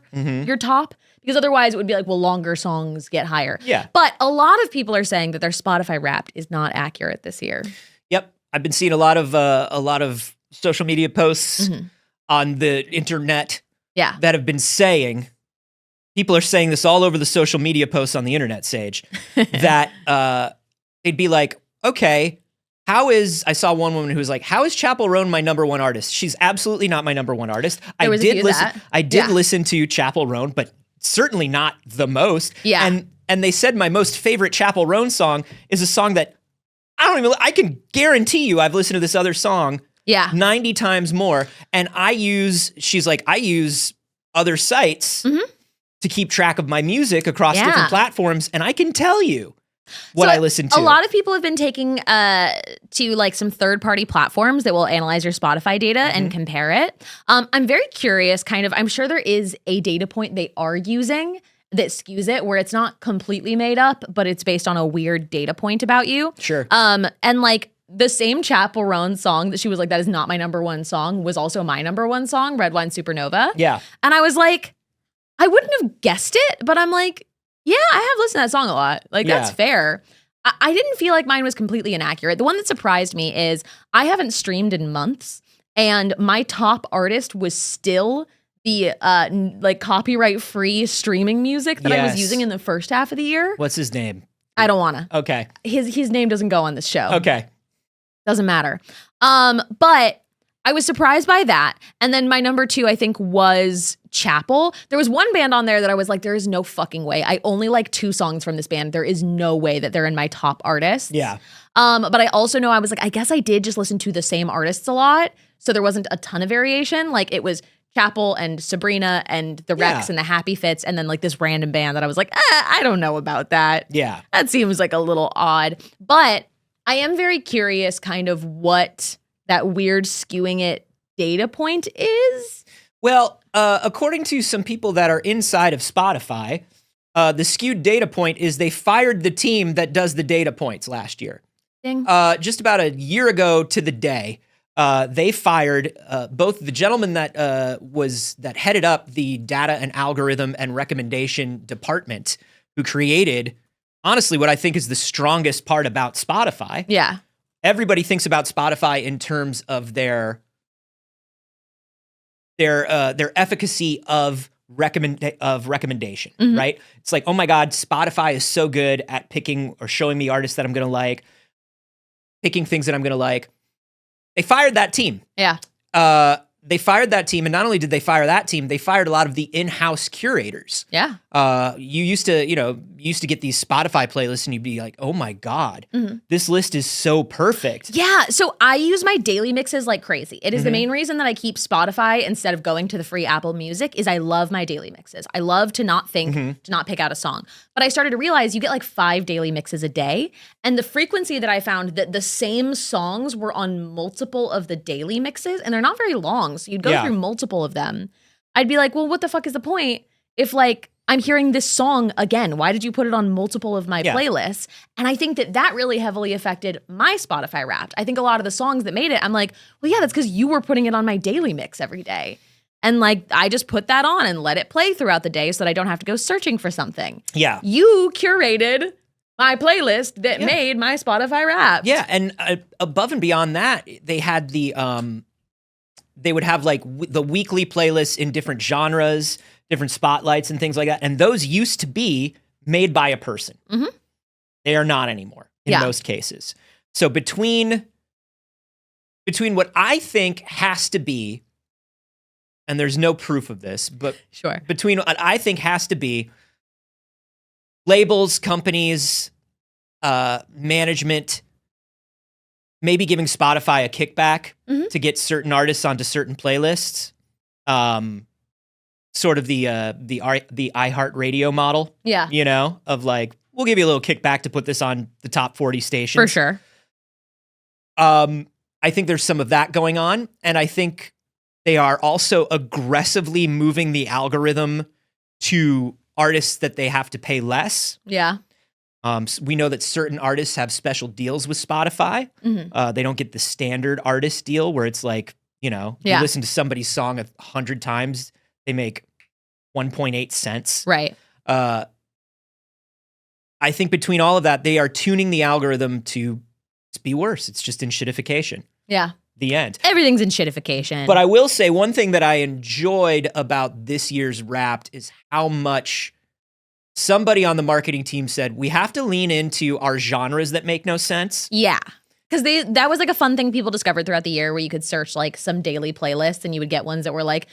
B: top. Because otherwise it would be like, well, longer songs get higher.
A: Yeah.
B: But a lot of people are saying that their Spotify Wrapped is not accurate this year.
A: Yep. I've been seeing a lot of social media posts on the internet that have been saying, people are saying this all over the social media posts on the internet, Saige, that they'd be like, okay, I saw one woman who was like, how is Chappell Roan my number one artist? She's absolutely not my number one artist. I did listen to Chappell Roan, but certainly not the most.
B: Yeah.
A: And they said my most favorite Chappell Roan song is a song that I can guarantee you I've listened to this other song 90 times more. And I use other sites to keep track of my music across different platforms. And I can tell you what I listen to.
B: A lot of people have been taking to like some third-party platforms that will analyze your Spotify data and compare it. I'm very curious, kind of, I'm sure there is a data point they are using that skews it, where it's not completely made up, but it's based on a weird data point about you.
A: Sure.
B: And like the same Chapel Roan song that she was like, that is not my number one song, was also my number one song, Red Wine Supernova.
A: Yeah.
B: And I was like, I wouldn't have guessed it, but I'm like, yeah, I have listened to that song a lot. Like, that's fair. I didn't feel like mine was completely inaccurate. The one that surprised me is I haven't streamed in months, and my top artist was still the like copyright-free streaming music that I was using in the first half of the year.
A: What's his name?
B: I don't wanna.
A: Okay.
B: His name doesn't go on this show.
A: Okay.
B: Doesn't matter. But I was surprised by that. And then my number 2, I think, was Chapel. There was one band on there that I was like, there is no fucking way. I only like 2 songs from this band. There is no way that they're in my top artists.
A: Yeah.
B: But I also know I was like, I guess I did just listen to the same artists a lot. So there wasn't a ton of variation. Like, it was Chapel and Sabrina and the Rex and the Happy Fits, and then like this random band that I was like, I don't know about that.
A: Yeah.
B: That seems like a little odd. But I am very curious kind of what that weird skewing it data point is.
A: Well, according to some people that are inside of Spotify, the skewed data point is they fired the team that does the data points last year.
B: Ding.
A: Just about a year ago to the day, they fired both the gentleman that headed up the data and algorithm and recommendation department, who created, honestly, what I think is the strongest part about Spotify.
B: Yeah.
A: Everybody thinks about Spotify in terms of their efficacy of recommendation, right? It's like, oh my God, Spotify is so good at picking or showing me artists that I'm going to like, picking things that I'm going to like. They fired that team.
B: Yeah.
A: They fired that team, and not only did they fire that team, they fired a lot of the in-house curators.
B: Yeah.
A: You used to get these Spotify playlists, and you'd be like, "Oh my God, this list is so perfect."
B: Yeah. So I use my daily mixes like crazy. It is the main reason that I keep Spotify instead of going to the free Apple Music. Is I love my daily mixes. I love to not think, to not pick out a song. But I started to realize you get like 5 daily mixes a day, and the frequency that I found that the same songs were on multiple of the daily mixes, and they're not very long. So you'd go through multiple of them. I'd be like, well, what the fuck is the point if like I'm hearing this song again? Why did you put it on multiple of my playlists? And I think that really heavily affected my Spotify Wrapped. I think a lot of the songs that made it, I'm like, well, yeah, that's because you were putting it on my daily mix every day. And like, I just put that on and let it play throughout the day so that I don't have to go searching for something.
A: Yeah.
B: You curated my playlist that made my Spotify Wrapped.
A: Yeah, and above and beyond that, they had they would have like the weekly playlists in different genres, different spotlights and things like that. And those used to be made by a person. They are not anymore in most cases. So between what I think has to be, and there's no proof of this, but between what I think has to be labels, companies, management, maybe giving Spotify a kickback to get certain artists onto certain playlists. Sort of the iHeartRadio model. Yeah. You know, of like, we'll give you a little kickback to put this on the top 40 stations.
B: For sure.
A: I think there's some of that going on. And I think they are also aggressively moving the algorithm to artists that they have to pay less.
B: Yeah.
A: So we know that certain artists have special deals with Spotify. They don't get the standard artist deal where it's like, you know, you listen to somebody's song 100 times, they make 1.8 cents.
B: Right.
A: I think between all of that, they are tuning the algorithm to be worse. It's just in shitification.
B: Yeah.
A: The end.
B: Everything's in shitification.
A: But I will say one thing that I enjoyed about this year's Wrapped is how much somebody on the marketing team said, we have to lean into our genres that make no sense.
B: Yeah. Because that was like a fun thing people discovered throughout the year where you could search like some daily playlists and you would get ones that were like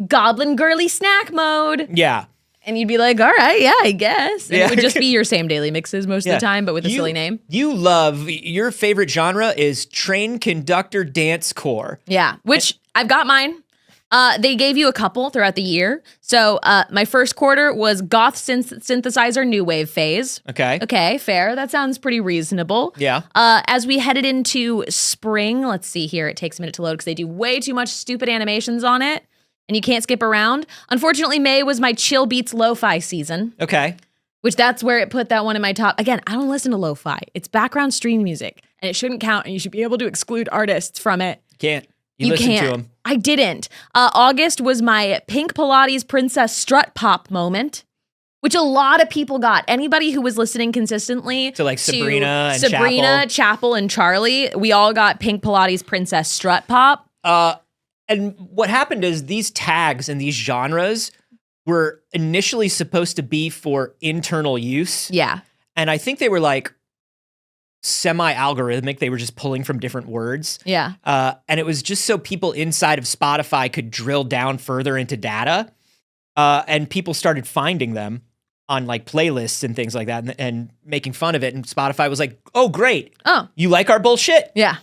B: Goblin Girly Snack Mode.
A: Yeah.
B: And you'd be like, all right, yeah, I guess. And it would just be your same daily mixes most of the time, but with a silly name.
A: Your favorite genre is train conductor dance core.
B: Yeah, which I've got mine. They gave you a couple throughout the year. So my first quarter was goth synthesizer new wave phase.
A: Okay.
B: Okay, fair. That sounds pretty reasonable.
A: Yeah.
B: As we headed into spring, let's see here. It takes a minute to load because they do way too much stupid animations on it, and you can't skip around. Unfortunately, May was my chill beats lo-fi season.
A: Okay.
B: Which that's where it put that one in my top. Again, I don't listen to lo-fi. It's background stream music, and it shouldn't count, and you should be able to exclude artists from it.
A: Can't. You listen
B: can't.
A: to them.
B: I didn't. August was my Pink Pilates Princess strut pop moment, which a lot of people got. Anybody who was listening consistently
A: to like Sabrina and
B: Chapel, and Charlie, we all got Pink Pilates Princess strut pop.
A: And what happened is these tags and these genres were initially supposed to be for internal use.
B: Yeah.
A: And I think they were like semi-algorithmic. They were just pulling from different words.
B: Yeah.
A: And it was just so people inside of Spotify could drill down further into data. And people started finding them on like playlists and things like that and making fun of it. And Spotify was like, oh, great.
B: Oh.
A: You like our bullshit?
B: Yeah.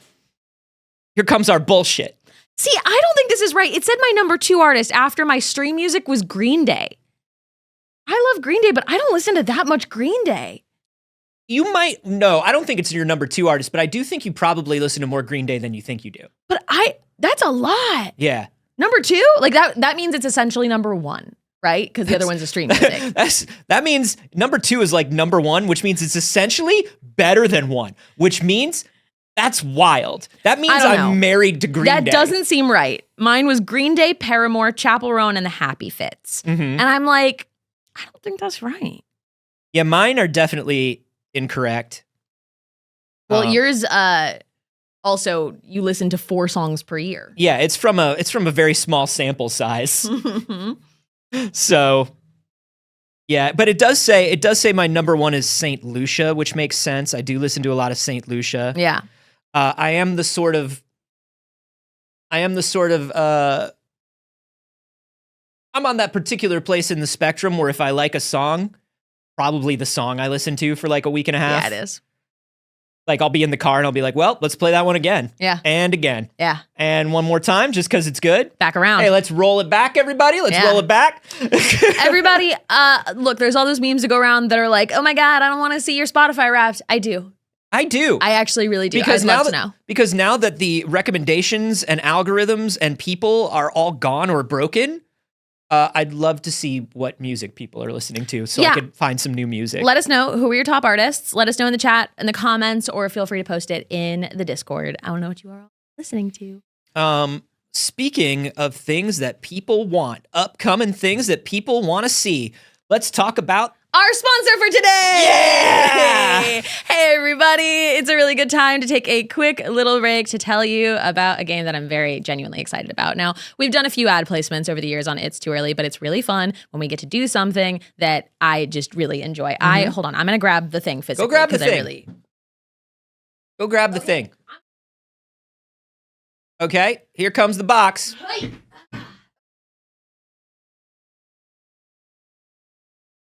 A: Here comes our bullshit.
B: See, I don't think this is right. It said my number 2 artist after my stream music was Green Day. I love Green Day, but I don't listen to that much Green Day.
A: You might, no, I don't think it's your number 2 artist, but I do think you probably listen to more Green Day than you think you do.
B: But that's a lot.
A: Yeah.
B: Number 2? Like that means it's essentially number 1, right? Because the other one's a stream music.
A: That means number 2 is like number 1, which means it's essentially better than 1, which means that's wild. That means I'm married to Green Day.
B: That doesn't seem right. Mine was Green Day, Paramore, Chappell Roan, and the Happy Fits.
A: Mm-hmm.
B: And I'm like, I don't think that's right.
A: Yeah, mine are definitely incorrect.
B: Well, yours also you listen to 4 songs per year.
A: Yeah, it's from a very small sample size. So yeah, but it does say my number 1 is Saint Lucia, which makes sense. I do listen to a lot of Saint Lucia.
B: Yeah.
A: I am the sort of I'm on that particular place in the spectrum where if I like a song, probably the song I listen to for like a week and a half.
B: Yeah, it is.
A: Like I'll be in the car and I'll be like, well, let's play that one again.
B: Yeah.
A: And again.
B: Yeah.
A: And one more time just because it's good.
B: Back around.
A: Hey, let's roll it back, everybody. Let's roll it back.
B: Everybody, look, there's all those memes that go around that are like, oh my God, I don't want to see your Spotify Wrapped. I do. I actually really do.
A: Because
B: I'd love to know.
A: Because now that the recommendations and algorithms and people are all gone or broken, I'd love to see what music people are listening to so I could find some new music.
B: Let us know who are your top artists. Let us know in the chat, in the comments, or feel free to post it in the Discord. I want to know what you are all listening to.
A: Speaking of things that people want, upcoming things that people want to see, let's talk about
B: our sponsor for today.
A: Yeah!
B: Hey, everybody. It's a really good time to take a quick little break to tell you about a game that I'm very genuinely excited about. Now, we've done a few ad placements over the years on It's Too Early, but it's really fun when we get to do something that I just really enjoy. Hold on. I'm going to grab the thing physically.
A: Go grab the thing. Go grab the thing. Okay, here comes the box.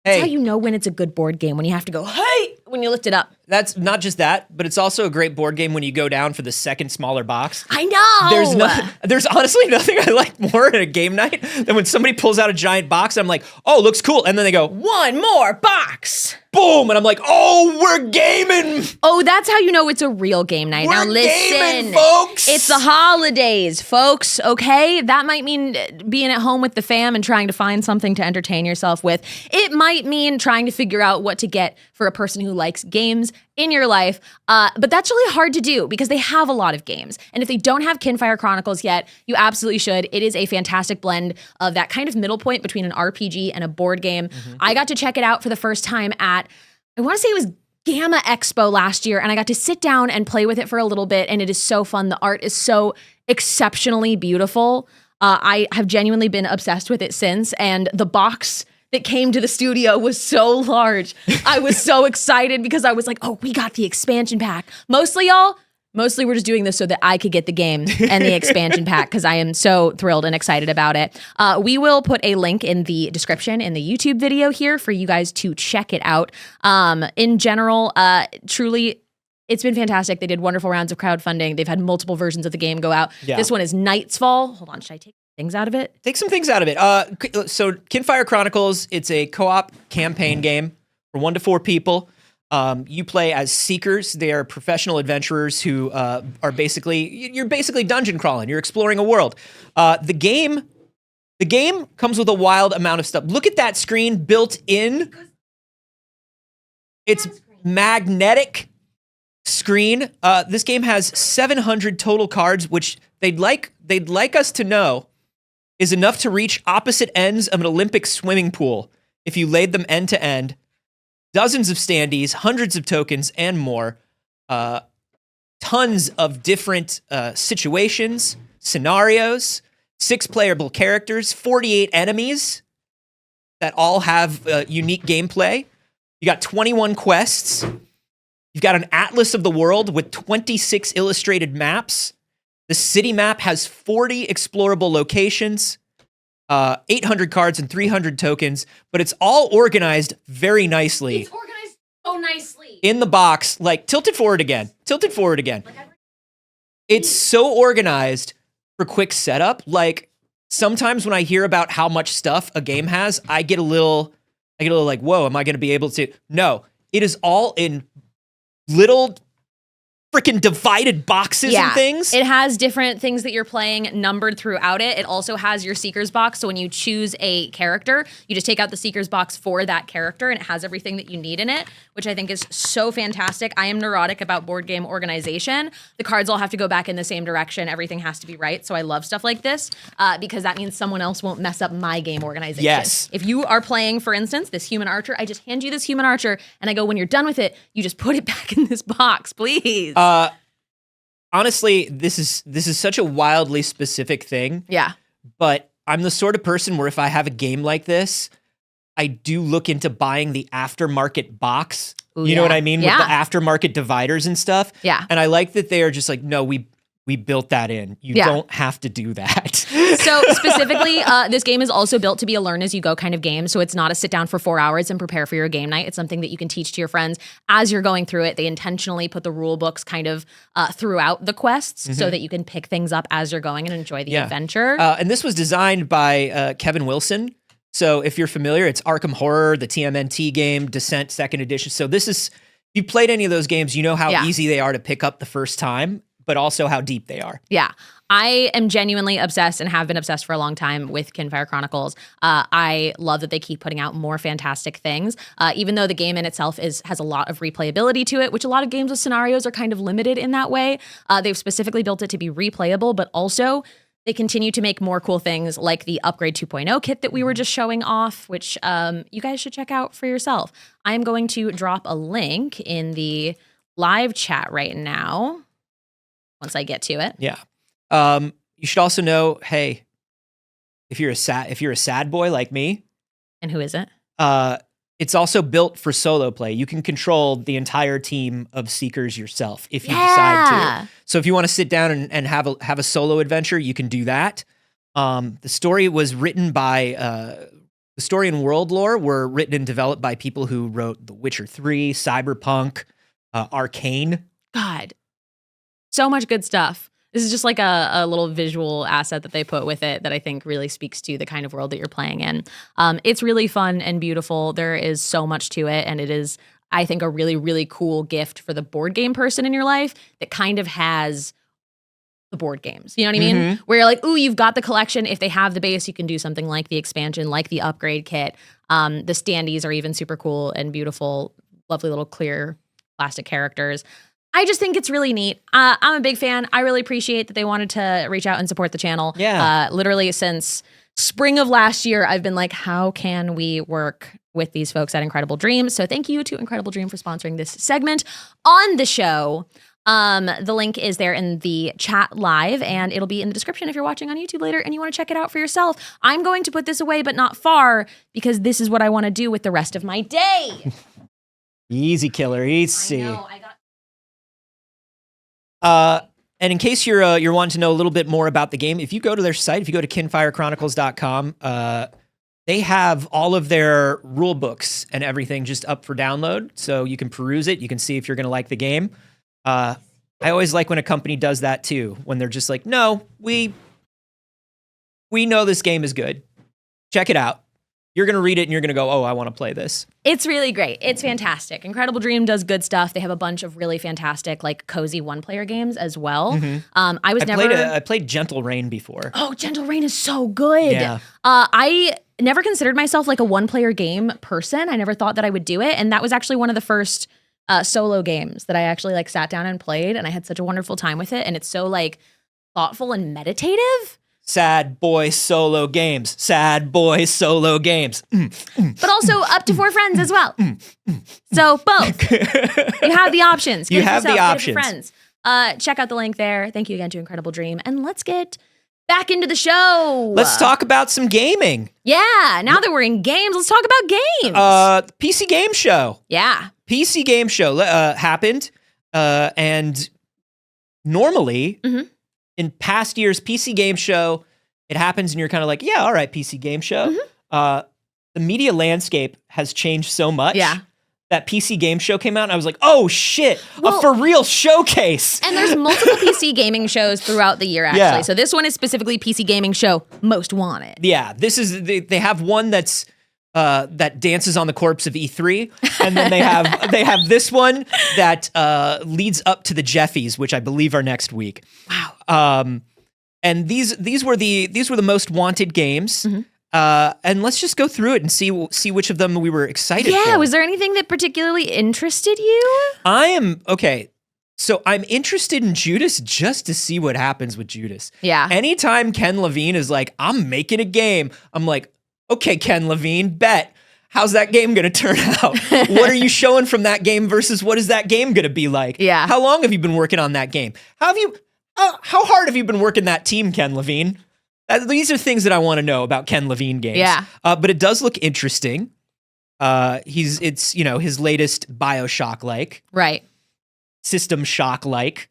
B: That's how you know when it's a good board game, when you have to go, hey, when you lift it up.
A: That's not just that, but it's also a great board game when you go down for the second smaller box.
B: I know.
A: There's honestly nothing I like more at a game night than when somebody pulls out a giant box. I'm like, oh, looks cool. And then they go,
B: one more box.
A: Boom. And I'm like, oh, we're gaming.
B: Oh, that's how you know it's a real game night.
A: We're
B: now listen,
A: gaming, folks.
B: It's the holidays, folks, okay? That might mean being at home with the fam and trying to find something to entertain yourself with. It might mean trying to figure out what to get for a person who likes games in your life. But that's really hard to do because they have a lot of games. And if they don't have Kinfire Chronicles yet, you absolutely should. It is a fantastic blend of that kind of middle point between an RPG and a board game. I got to check it out for the first time at, I want to say it was Gamma Expo last year, and I got to sit down and play with it for a little bit, and it is so fun. The art is so exceptionally beautiful. I have genuinely been obsessed with it since, and the box that came to the studio was so large. I was so excited because I was like, oh, we got the expansion pack. Mostly we're just doing this so that I could get the game and the expansion pack because I am so thrilled and excited about it. We will put a link in the description in the YouTube video here for you guys to check it out. In general, truly, it's been fantastic. They did wonderful rounds of crowdfunding. They've had multiple versions of the game go out.
A: Yeah.
B: This one is Night's Fall. Hold on, should I take things out of it.
A: Take some things out of it. So Kinfire Chronicles, it's a co-op campaign game for 1 to 4 people. You play as seekers. They are professional adventurers who are you're basically dungeon crawling. You're exploring a world. The game comes with a wild amount of stuff. Look at that screen built in. It's magnetic screen. This game has 700 total cards, which they'd like us to know is enough to reach opposite ends of an Olympic swimming pool if you laid them end to end. Dozens of standees, hundreds of tokens, and more. Tons of different situations, scenarios, 6 playable characters, 48 enemies that all have unique gameplay. You got 21 quests. You've got an atlas of the world with 26 illustrated maps. The city map has 40 explorable locations, 800 cards and 300 tokens, but it's all organized very nicely.
B: It's organized so nicely.
A: In the box, like tilt it forward again. It's so organized for quick setup. Like sometimes when I hear about how much stuff a game has, I get a little like, whoa, am I going to be able to? No, it is all in little freaking divided boxes and things.
B: It has different things that you're playing numbered throughout it. It also has your Seeker's box. So when you choose a character, you just take out the Seeker's box for that character and it has everything that you need in it, which I think is so fantastic. I am neurotic about board game organization. The cards all have to go back in the same direction. Everything has to be right. So I love stuff like this because that means someone else won't mess up my game organization.
A: Yes.
B: If you are playing, for instance, this human archer, I just hand you this human archer and I go, when you're done with it, you just put it back in this box, please.
A: Honestly, this is such a wildly specific thing.
B: Yeah.
A: But I'm the sort of person where if I have a game like this, I do look into buying the aftermarket box.
B: Ooh,
A: you know what I mean?
B: Yeah.
A: With the aftermarket dividers and stuff.
B: Yeah.
A: And I like that they are just like, no, we built that in. You don't have to do that.
B: So specifically, this game is also built to be a learn as you go kind of game. So it's not a sit down for 4 hours and prepare for your game night. It's something that you can teach to your friends as you're going through it. They intentionally put the rule books kind of throughout the quests so that you can pick things up as you're going and enjoy the adventure.
A: And this was designed by Kevin Wilson. So if you're familiar, it's Arkham Horror, the TMNT game, Descent 2nd Edition. So this is, if you played any of those games, you know how easy they are to pick up the first time, but also how deep they are.
B: Yeah. I am genuinely obsessed and have been obsessed for a long time with Kinfire Chronicles. I love that they keep putting out more fantastic things, even though the game in itself has a lot of replayability to it, which a lot of games with scenarios are kind of limited in that way. They've specifically built it to be replayable, but also they continue to make more cool things like the Upgrade 2.0 kit that we were just showing off, which you guys should check out for yourself. I am going to drop a link in the live chat right now once I get to it.
A: Yeah. You should also know, hey, if you're a sad boy like me,
B: and who is it?
A: It's also built for solo play. You can control the entire team of Seekers yourself if you decide to. So if you want to sit down and have a solo adventure, you can do that. The story was written by the story and world lore were written and developed by people who wrote The Witcher 3, Cyberpunk, Arcane.
B: God, so much good stuff. This is just like a little visual asset that they put with it that I think really speaks to the kind of world that you're playing in. It's really fun and beautiful. There is so much to it, and it is, I think, a really, really cool gift for the board game person in your life that kind of has the board games. You know what I mean? Where you're like, ooh, you've got the collection. If they have the base, you can do something like the expansion, like the upgrade kit. The standees are even super cool and beautiful, lovely little clear plastic characters. I just think it's really neat. I'm a big fan. I really appreciate that they wanted to reach out and support the channel.
A: Yeah.
B: Literally since spring of last year, I've been like, how can we work with these folks at Incredible Dream? So thank you to Incredible Dream for sponsoring this segment on the show. The link is there in the chat live, and it'll be in the description if you're watching on YouTube later and you want to check it out for yourself. I'm going to put this away, but not far, because this is what I want to do with the rest of my day.
A: Easy, killer. Easy.
B: I know. I got.
A: And in case you're wanting to know a little bit more about the game, if you go to their site, if you go to kinfirechronicles.com, they have all of their rule books and everything just up for download, so you can peruse it. You can see if you're going to like the game. I always like when a company does that too, when they're just like, no, we we know this game is good. Check it out. You're going to read it and you're going to go, oh, I want to play this.
B: It's really great. It's fantastic. Incredible Dream does good stuff. They have a bunch of really fantastic, like cozy one-player games as well.
A: I played Gentle Rain before.
B: Oh, Gentle Rain is so good.
A: Yeah.
B: I never considered myself like a one-player game person. I never thought that I would do it. And that was actually one of the first solo games that I actually like sat down and played. And I had such a wonderful time with it. And it's so like thoughtful and meditative.
A: Sad boy solo games. Sad boy solo games.
B: But also up to 4 friends as well. So both. You have the options.
A: You have the options.
B: Get it for friends. Check out the link there. Thank you again to Incredible Dream. And let's get back into the show.
A: Let's talk about some gaming.
B: Yeah. Now that we're in games, let's talk about games.
A: PC Game Show.
B: Yeah.
A: PC Game Show happened. And normally, in past years, PC Game Show, it happens and you're kind of like, yeah, all right, PC Game Show. The media landscape has changed so much.
B: Yeah.
A: That PC Game Show came out and I was like, oh shit, a for real showcase.
B: And there's multiple PC gaming shows throughout the year, actually.
A: Yeah.
B: So this one is specifically PC Gaming Show Most Wanted.
A: Yeah, this is, they have one that's, that dances on the corpse of E3, and then they have this one that leads up to the Jeffies, which I believe are next week.
B: Wow.
A: And these were the most wanted games. And let's just go through it and see which of them we were excited for.
B: Yeah, was there anything that particularly interested you?
A: So I'm interested in Judas just to see what happens with Judas.
B: Yeah.
A: Anytime Ken Levine is like, I'm making a game, I'm like, okay, Ken Levine, bet. How's that game going to turn out? What are you showing from that game versus what is that game going to be like?
B: Yeah.
A: How long have you been working on that game? How hard have you been working that team, Ken Levine? These are things that I want to know about Ken Levine games.
B: Yeah.
A: But it does look interesting. It's his latest BioShock-like.
B: Right.
A: System Shock-like.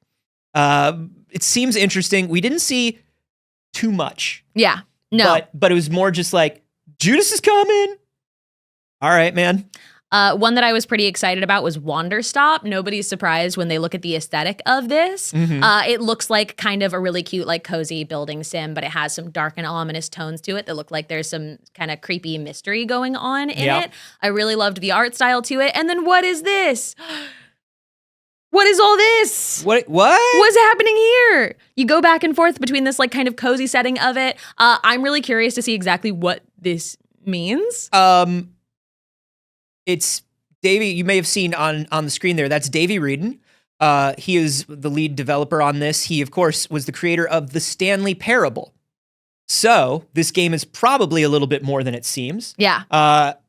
A: It seems interesting. We didn't see too much.
B: Yeah. No.
A: But it was more just like, Judas is coming. All right, man.
B: One that I was pretty excited about was Wanderstop. Nobody's surprised when they look at the aesthetic of this. It looks like kind of a really cute, like cozy building sim, but it has some dark and ominous tones to it that look like there's some kind of creepy mystery going on in it. I really loved the art style to it. And then what is this? What is all this?
A: What?
B: What's happening here? You go back and forth between this like kind of cozy setting of it. I'm really curious to see exactly what this means.
A: It's Davey. You may have seen on the screen there. That's Davey Reedon. He is the lead developer on this. He, of course, was the creator of the Stanley Parable. So this game is probably a little bit more than it seems.
B: Yeah.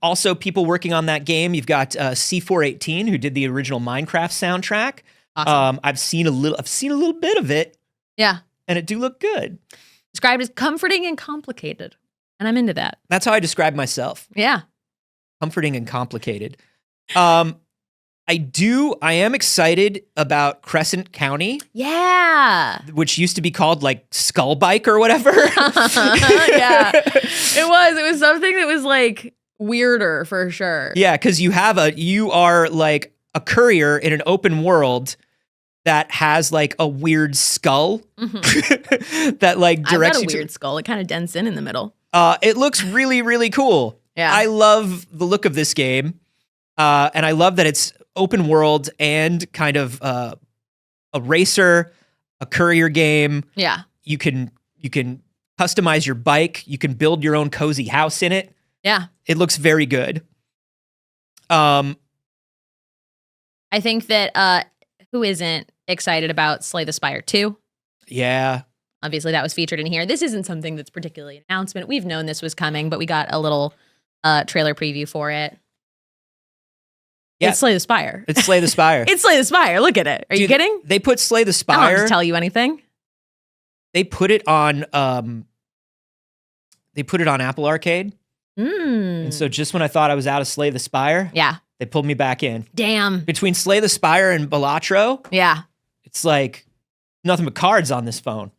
A: Also, people working on that game, you've got C418, who did the original Minecraft soundtrack.
B: Awesome.
A: I've seen a little bit of it.
B: Yeah.
A: And it do look good.
B: Described as comforting and complicated. And I'm into that.
A: That's how I describe myself.
B: Yeah.
A: Comforting and complicated. I am excited about Crescent County.
B: Yeah.
A: Which used to be called like Skull Bike or whatever.
B: Yeah. It was something that was like weirder for sure.
A: Yeah, because you are like a courier in an open world that has like a weird skull that like directs
B: I've got a weird skull. It kind of dents in the middle.
A: It looks really, really cool.
B: Yeah.
A: I love the look of this game. And I love that it's open world and kind of a racer, a courier game.
B: Yeah.
A: You can customize your bike. You can build your own cozy house in it.
B: Yeah.
A: It looks very good.
B: I think that who isn't excited about Slay the Spire 2?
A: Yeah.
B: Obviously, that was featured in here. This isn't something that's particularly an announcement. We've known this was coming, but we got a little trailer preview for it.
A: Yeah.
B: It's Slay the Spire.
A: It's Slay the Spire.
B: It's Slay the Spire. Look at it. Are you kidding?
A: They put Slay the
B: I
A: Spire.
B: don't have to tell you anything.
A: They put it on Apple Arcade. And so just when I thought I was out of Slay the Spire,
B: yeah,
A: they pulled me back in.
B: Damn.
A: Between Slay the Spire and Balatro,
B: yeah,
A: it's like nothing but cards on this phone.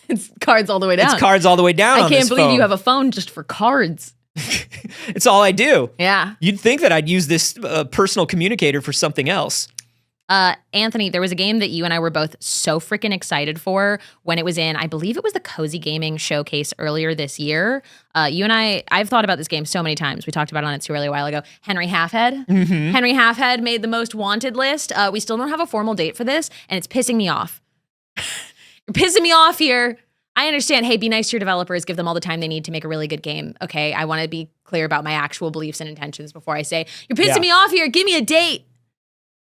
B: It's cards all the way down.
A: It's cards all the way down.
B: I can't believe you have a phone just for cards.
A: It's all I do.
B: Yeah.
A: You'd think that I'd use this personal communicator for something else.
B: Anthony, there was a game that you and I were both so freaking excited for when it was in, I believe it was the Cozy Gaming Showcase earlier this year. You and I've thought about this game so many times. We talked about it on It's Too Early a while ago. Henry Halfhead.
A: Mm-hmm.
B: Henry Halfhead made the most wanted list. We still don't have a formal date for this, and it's pissing me off. You're pissing me off here. I understand, hey, be nice to your developers, give them all the time they need to make a really good game. Okay, I want to be clear about my actual beliefs and intentions before I say, you're pissing me off here, give me a date.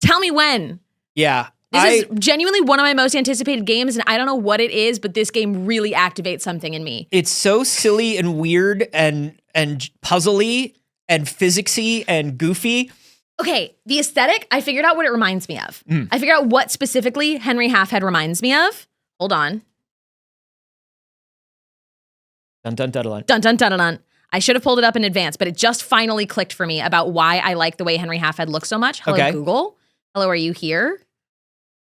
B: Tell me when.
A: Yeah.
B: This is genuinely one of my most anticipated games, and I don't know what it is, but this game really activates something in me.
A: It's so silly and weird and puzzly and physicsy and goofy.
B: Okay, the aesthetic, I figured out what it reminds me of. I figured out what specifically Henry Halfhead reminds me of. Hold on.
A: Dun dun dun dun.
B: Dun dun dun dun dun. I should have pulled it up in advance, but it just finally clicked for me about why I like the way Henry Halfhead looks so much. Hello, Google. Hello, are you here?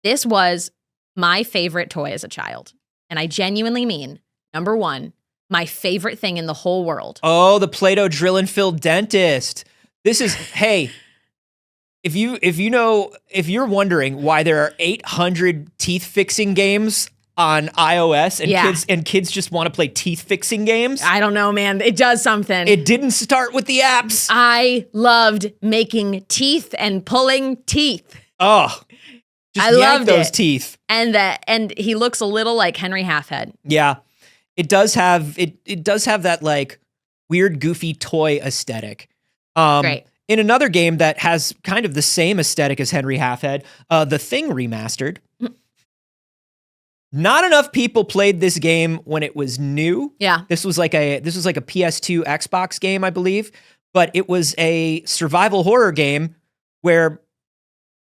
B: This was my favorite toy as a child. And I genuinely mean, number one, my favorite thing in the whole world.
A: Oh, the Play-Doh drill and fill dentist. This is, hey, if you're wondering why there are 800 teeth fixing games on iOS and kids just want to play teeth fixing games.
B: I don't know, man. It does something.
A: It didn't start with the apps.
B: I loved making teeth and pulling teeth.
A: Oh, just
B: I
A: yank
B: loved
A: those
B: it.
A: teeth.
B: And he looks a little like Henry Halfhead.
A: Yeah. It does have that like weird goofy toy aesthetic.
B: Great.
A: In another game that has kind of the same aesthetic as Henry Halfhead, The Thing remastered. Not enough people played this game when it was new.
B: Yeah.
A: This was like a PS2 Xbox game, I believe, but it was a survival horror game where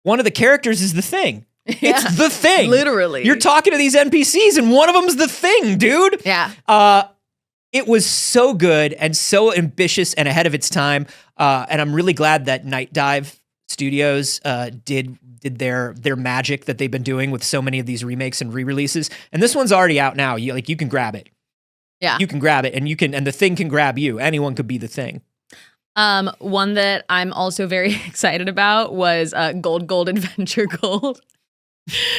A: one of the characters is the Thing. Yeah. It's the Thing.
B: Literally.
A: You're talking to these NPCs and one of them's the Thing, dude.
B: Yeah.
A: It was so good and so ambitious and ahead of its time. And I'm really glad that Night Dive Studios did their magic that they've been doing with so many of these remakes and re-releases. And this one's already out now. You can grab it.
B: Yeah.
A: You can grab it and the Thing can grab you. Anyone could be the Thing.
B: One that I'm also very excited about was Gold Adventure Gold.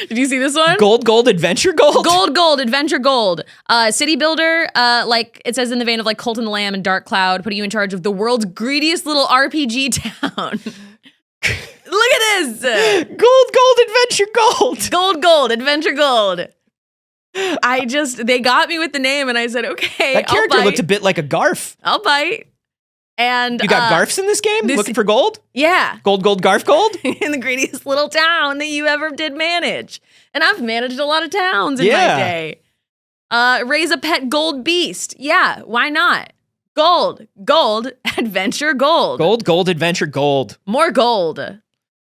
B: Did you see this one?
A: Gold Adventure Gold?
B: Gold Adventure Gold. City builder, like it says in the vein of like Cult and the Lamb and Dark Cloud, putting you in charge of the world's greediest little RPG town. Look at this.
A: Gold Adventure Gold.
B: Gold Adventure Gold. They got me with the name and I said, okay,
A: that character looked a bit like a Garf.
B: I'll bite. And
A: you got Garfs in this game? Looking for gold?
B: Yeah.
A: Gold, Garf, gold?
B: In the greediest little town that you ever did manage. And I've managed a lot of towns in my day. Raise a pet gold beast. Yeah, why not? Gold, adventure gold.
A: Gold, adventure gold.
B: More gold.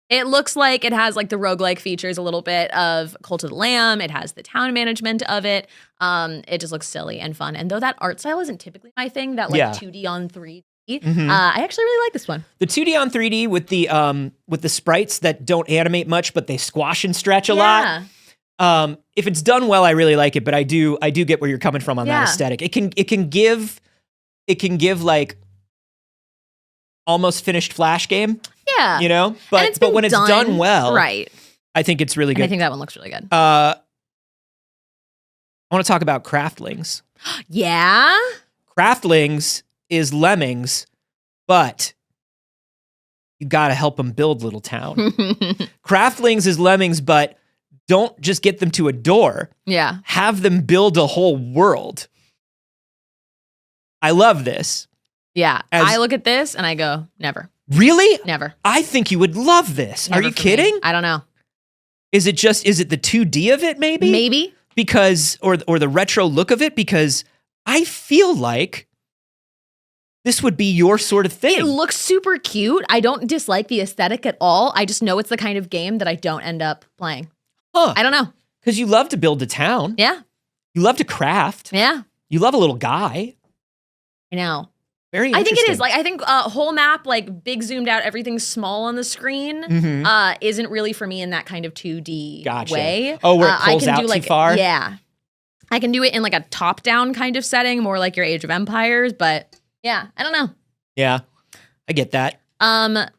B: It looks like it has like the roguelike features, a little bit of Cult of the Lamb. It has the town management of it. It just looks silly and fun. And though that art style isn't typically my thing, that like 2D on 3D, I actually really like this one.
A: The 2D on 3D with the sprites that don't animate much, but they squash and stretch a lot. If it's done well, I really like it, but I do get where you're coming from on that aesthetic. It can give like almost finished Flash game.
B: Yeah.
A: You know? But when it's done well,
B: right.
A: I think it's really good.
B: And I think that one looks really good.
A: I want to talk about Craftlings.
B: Yeah?
A: Craftlings is Lemmings, but you got to help them build Little Town. Craftlings is Lemmings, but don't just get them to a door.
B: Yeah.
A: Have them build a whole world. I love this.
B: Yeah. I look at this and I go, never.
A: Really?
B: Never.
A: I think you would love this.
B: Never
A: Are you kidding?
B: Me. I don't know.
A: Is it the 2D of it maybe?
B: Maybe.
A: Because, or the retro look of it? Because I feel like this would be your sort of thing.
B: It looks super cute. I don't dislike the aesthetic at all. I just know it's the kind of game that I don't end up playing.
A: Huh.
B: I don't know.
A: Because you love to build a town.
B: Yeah.
A: You love to craft.
B: Yeah.
A: You love a little guy.
B: I know.
A: Very interesting.
B: I think it is. Like, I think whole map, like big zoomed out, everything's small on the screen, isn't really for me in that kind of 2D way.
A: Oh, where it pulls out too far?
B: Yeah. I can do it in like a top-down kind of setting, more like your Age of Empires, but yeah, I don't know.
A: Yeah, I get that.
B: God,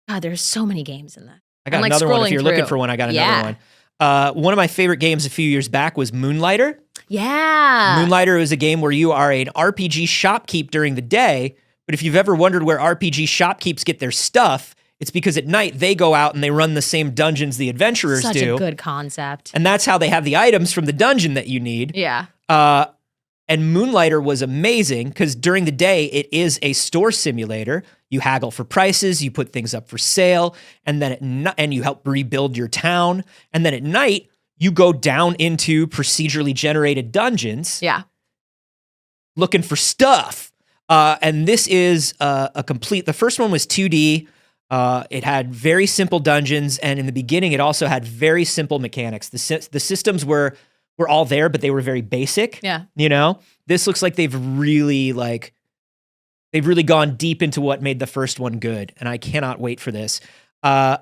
B: there's so many games in that.
A: I got
B: I'm, like,
A: another one. If
B: scrolling
A: you're looking
B: through.
A: for one, I got
B: Yeah.
A: another one. One of my favorite games a few years back was Moonlighter.
B: Yeah.
A: Moonlighter is a game where you are an RPG shopkeep during the day, but if you've ever wondered where RPG shopkeeps get their stuff, it's because at night they go out and they run the same dungeons the adventurers
B: Such
A: do.
B: a good concept.
A: And that's how they have the items from the dungeon that you need.
B: Yeah.
A: And Moonlighter was amazing because during the day, it is a store simulator. You haggle for prices, you put things up for sale, and then and you help rebuild your town. And then at night, you go down into procedurally generated dungeons
B: Yeah.
A: looking for stuff. And this is the first one was 2D. It had very simple dungeons, and in the beginning, it also had very simple mechanics. The systems were all there, but they were very basic.
B: Yeah.
A: You know, this looks like they've really gone deep into what made the first one good, and I cannot wait for this. I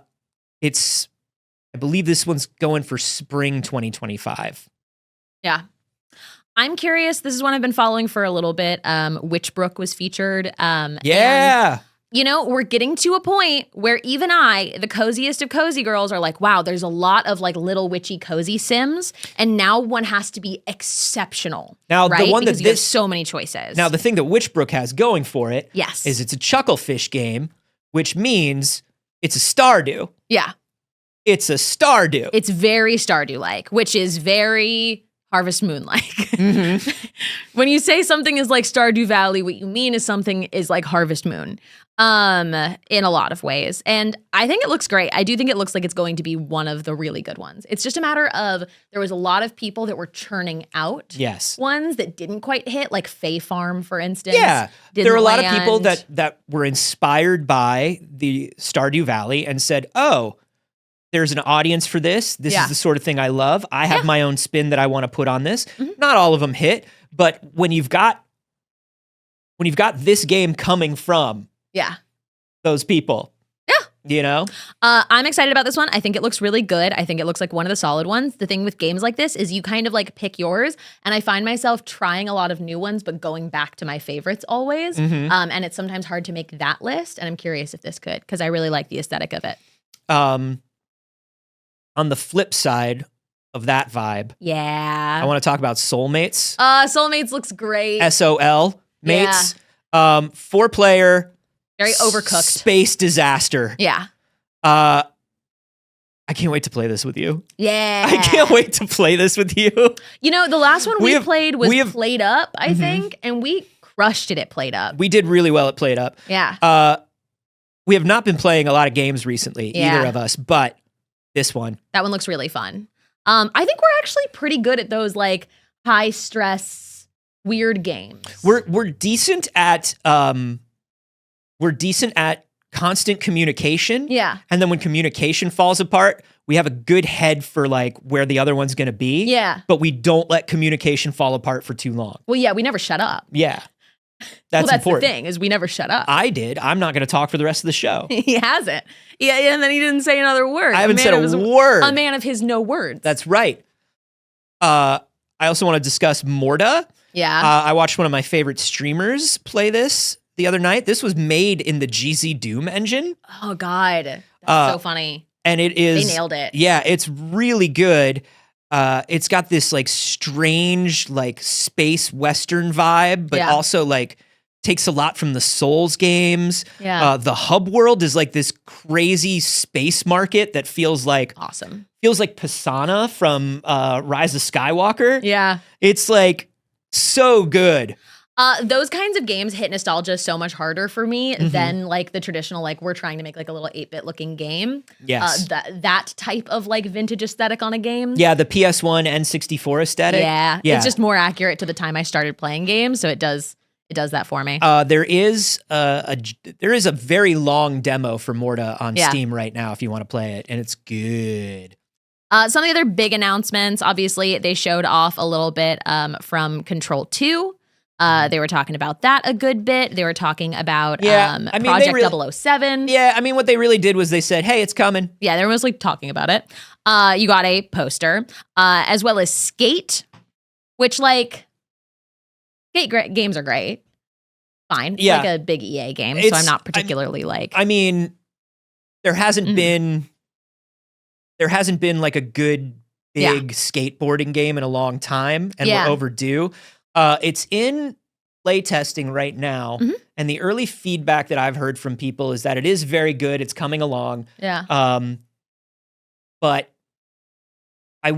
A: believe this one's going for spring 2025.
B: Yeah. I'm curious. This is one I've been following for a little bit. Witchbrook was featured.
A: Yeah.
B: And, you know, we're getting to a point where even I, the coziest of cozy girls, are like, wow, there's a lot of like little witchy cozy sims. And now one has to be exceptional.
A: Now,
B: right?
A: the one
B: because
A: that
B: you have so many choices.
A: Now, the thing that Witchbrook has going for it
B: yes.
A: is it's a Chucklefish game, which means it's a Stardew.
B: Yeah.
A: It's a Stardew.
B: It's very Stardew-like, which is very Harvest Moon-like.
A: Mm-hmm.
B: When you say something is like Stardew Valley, what you mean is something is like Harvest Moon in a lot of ways. And I think it looks great. I do think it looks like it's going to be one of the really good ones. It's just a matter of there was a lot of people that were churning out ones that didn't quite hit, like Fae Farm, for instance.
A: Yeah, there are a lot of people
B: land.
A: that were inspired by the Stardew Valley and said, oh, there's an audience for this. This is the sort of thing I love. I have my own spin that I want to put on this. Mm-hmm. Not all of them hit, but when you've got this game coming from those people, you know,
B: I'm excited about this one. I think it looks really good. I think it looks like one of the solid ones. The thing with games like this is you kind of like pick yours, and I find myself trying a lot of new ones, but going back to my favorites always.
A: Mm-hmm.
B: And it's sometimes hard to make that list. And I'm curious if this could, because I really like the aesthetic of it.
A: On the flip side of that vibe, I want to talk about Soulmates.
B: Soulmates looks great.
A: SOL mates. 4-player.
B: Very overcooked.
A: Space disaster.
B: Yeah.
A: I can't wait to play this with you.
B: Yeah.
A: I can't wait to play this with you.
B: You know, the last one we played was Played Up, I
A: mm-hmm.
B: think, and we crushed it at Played Up.
A: We did really well at Played Up.
B: Yeah.
A: We have not been playing a lot of games recently, either of us, but this one.
B: That one looks really fun. I think we're actually pretty good at those like high stress, weird games.
A: We're decent at constant communication.
B: Yeah.
A: And then when communication falls apart, we have a good head for like where the other one's gonna be.
B: Yeah.
A: But we don't let communication fall apart for too long.
B: Well, yeah, we never shut up.
A: Yeah. That's important.
B: The thing is we never shut up.
A: I did. I'm not going to talk for the rest of the show.
B: He hasn't. Yeah, and then he didn't say another word.
A: I haven't said a word.
B: A man of his no words.
A: That's right. I also want to discuss Morta.
B: Yeah.
A: I watched one of my favorite streamers play this the other night. This was made in the GZ Doom engine.
B: Oh, God. That's so funny.
A: And it is.
B: They nailed it.
A: Yeah, it's really good. It's got this like strange like space western vibe, but also like takes a lot from the Souls games.
B: Yeah.
A: The hub world is like this crazy space market that feels like
B: awesome.
A: Feels like Pisana from Rise of Skywalker.
B: Yeah.
A: It's like so good.
B: Those kinds of games hit nostalgia so much harder for me than like the traditional, like we're trying to make like a little 8-bit looking game.
A: Yes.
B: That type of like vintage aesthetic on a game.
A: Yeah, the PS1 N64 aesthetic.
B: Yeah. It's just more accurate to the time I started playing games, so it does that for me.
A: There is a very long demo for Morta on Steam right now if you want to play it, and it's good.
B: Some of the other big announcements, obviously, they showed off a little bit from Control 2. They were talking about that a good bit. They were talking about Project 007.
A: Yeah, I mean, what they really did was they said, hey, it's coming.
B: Yeah, they were mostly talking about it. You got a poster, as well as Skate, which, like, Skate games are great. Fine. It's like a big EA game, so I'm not particularly like...
A: I mean, there hasn't been there hasn't been like a good big skateboarding game in a long time, and we're overdue. It's in play testing right now, and the early feedback that I've heard from people is that it is very good. It's coming along.
B: Yeah.
A: But a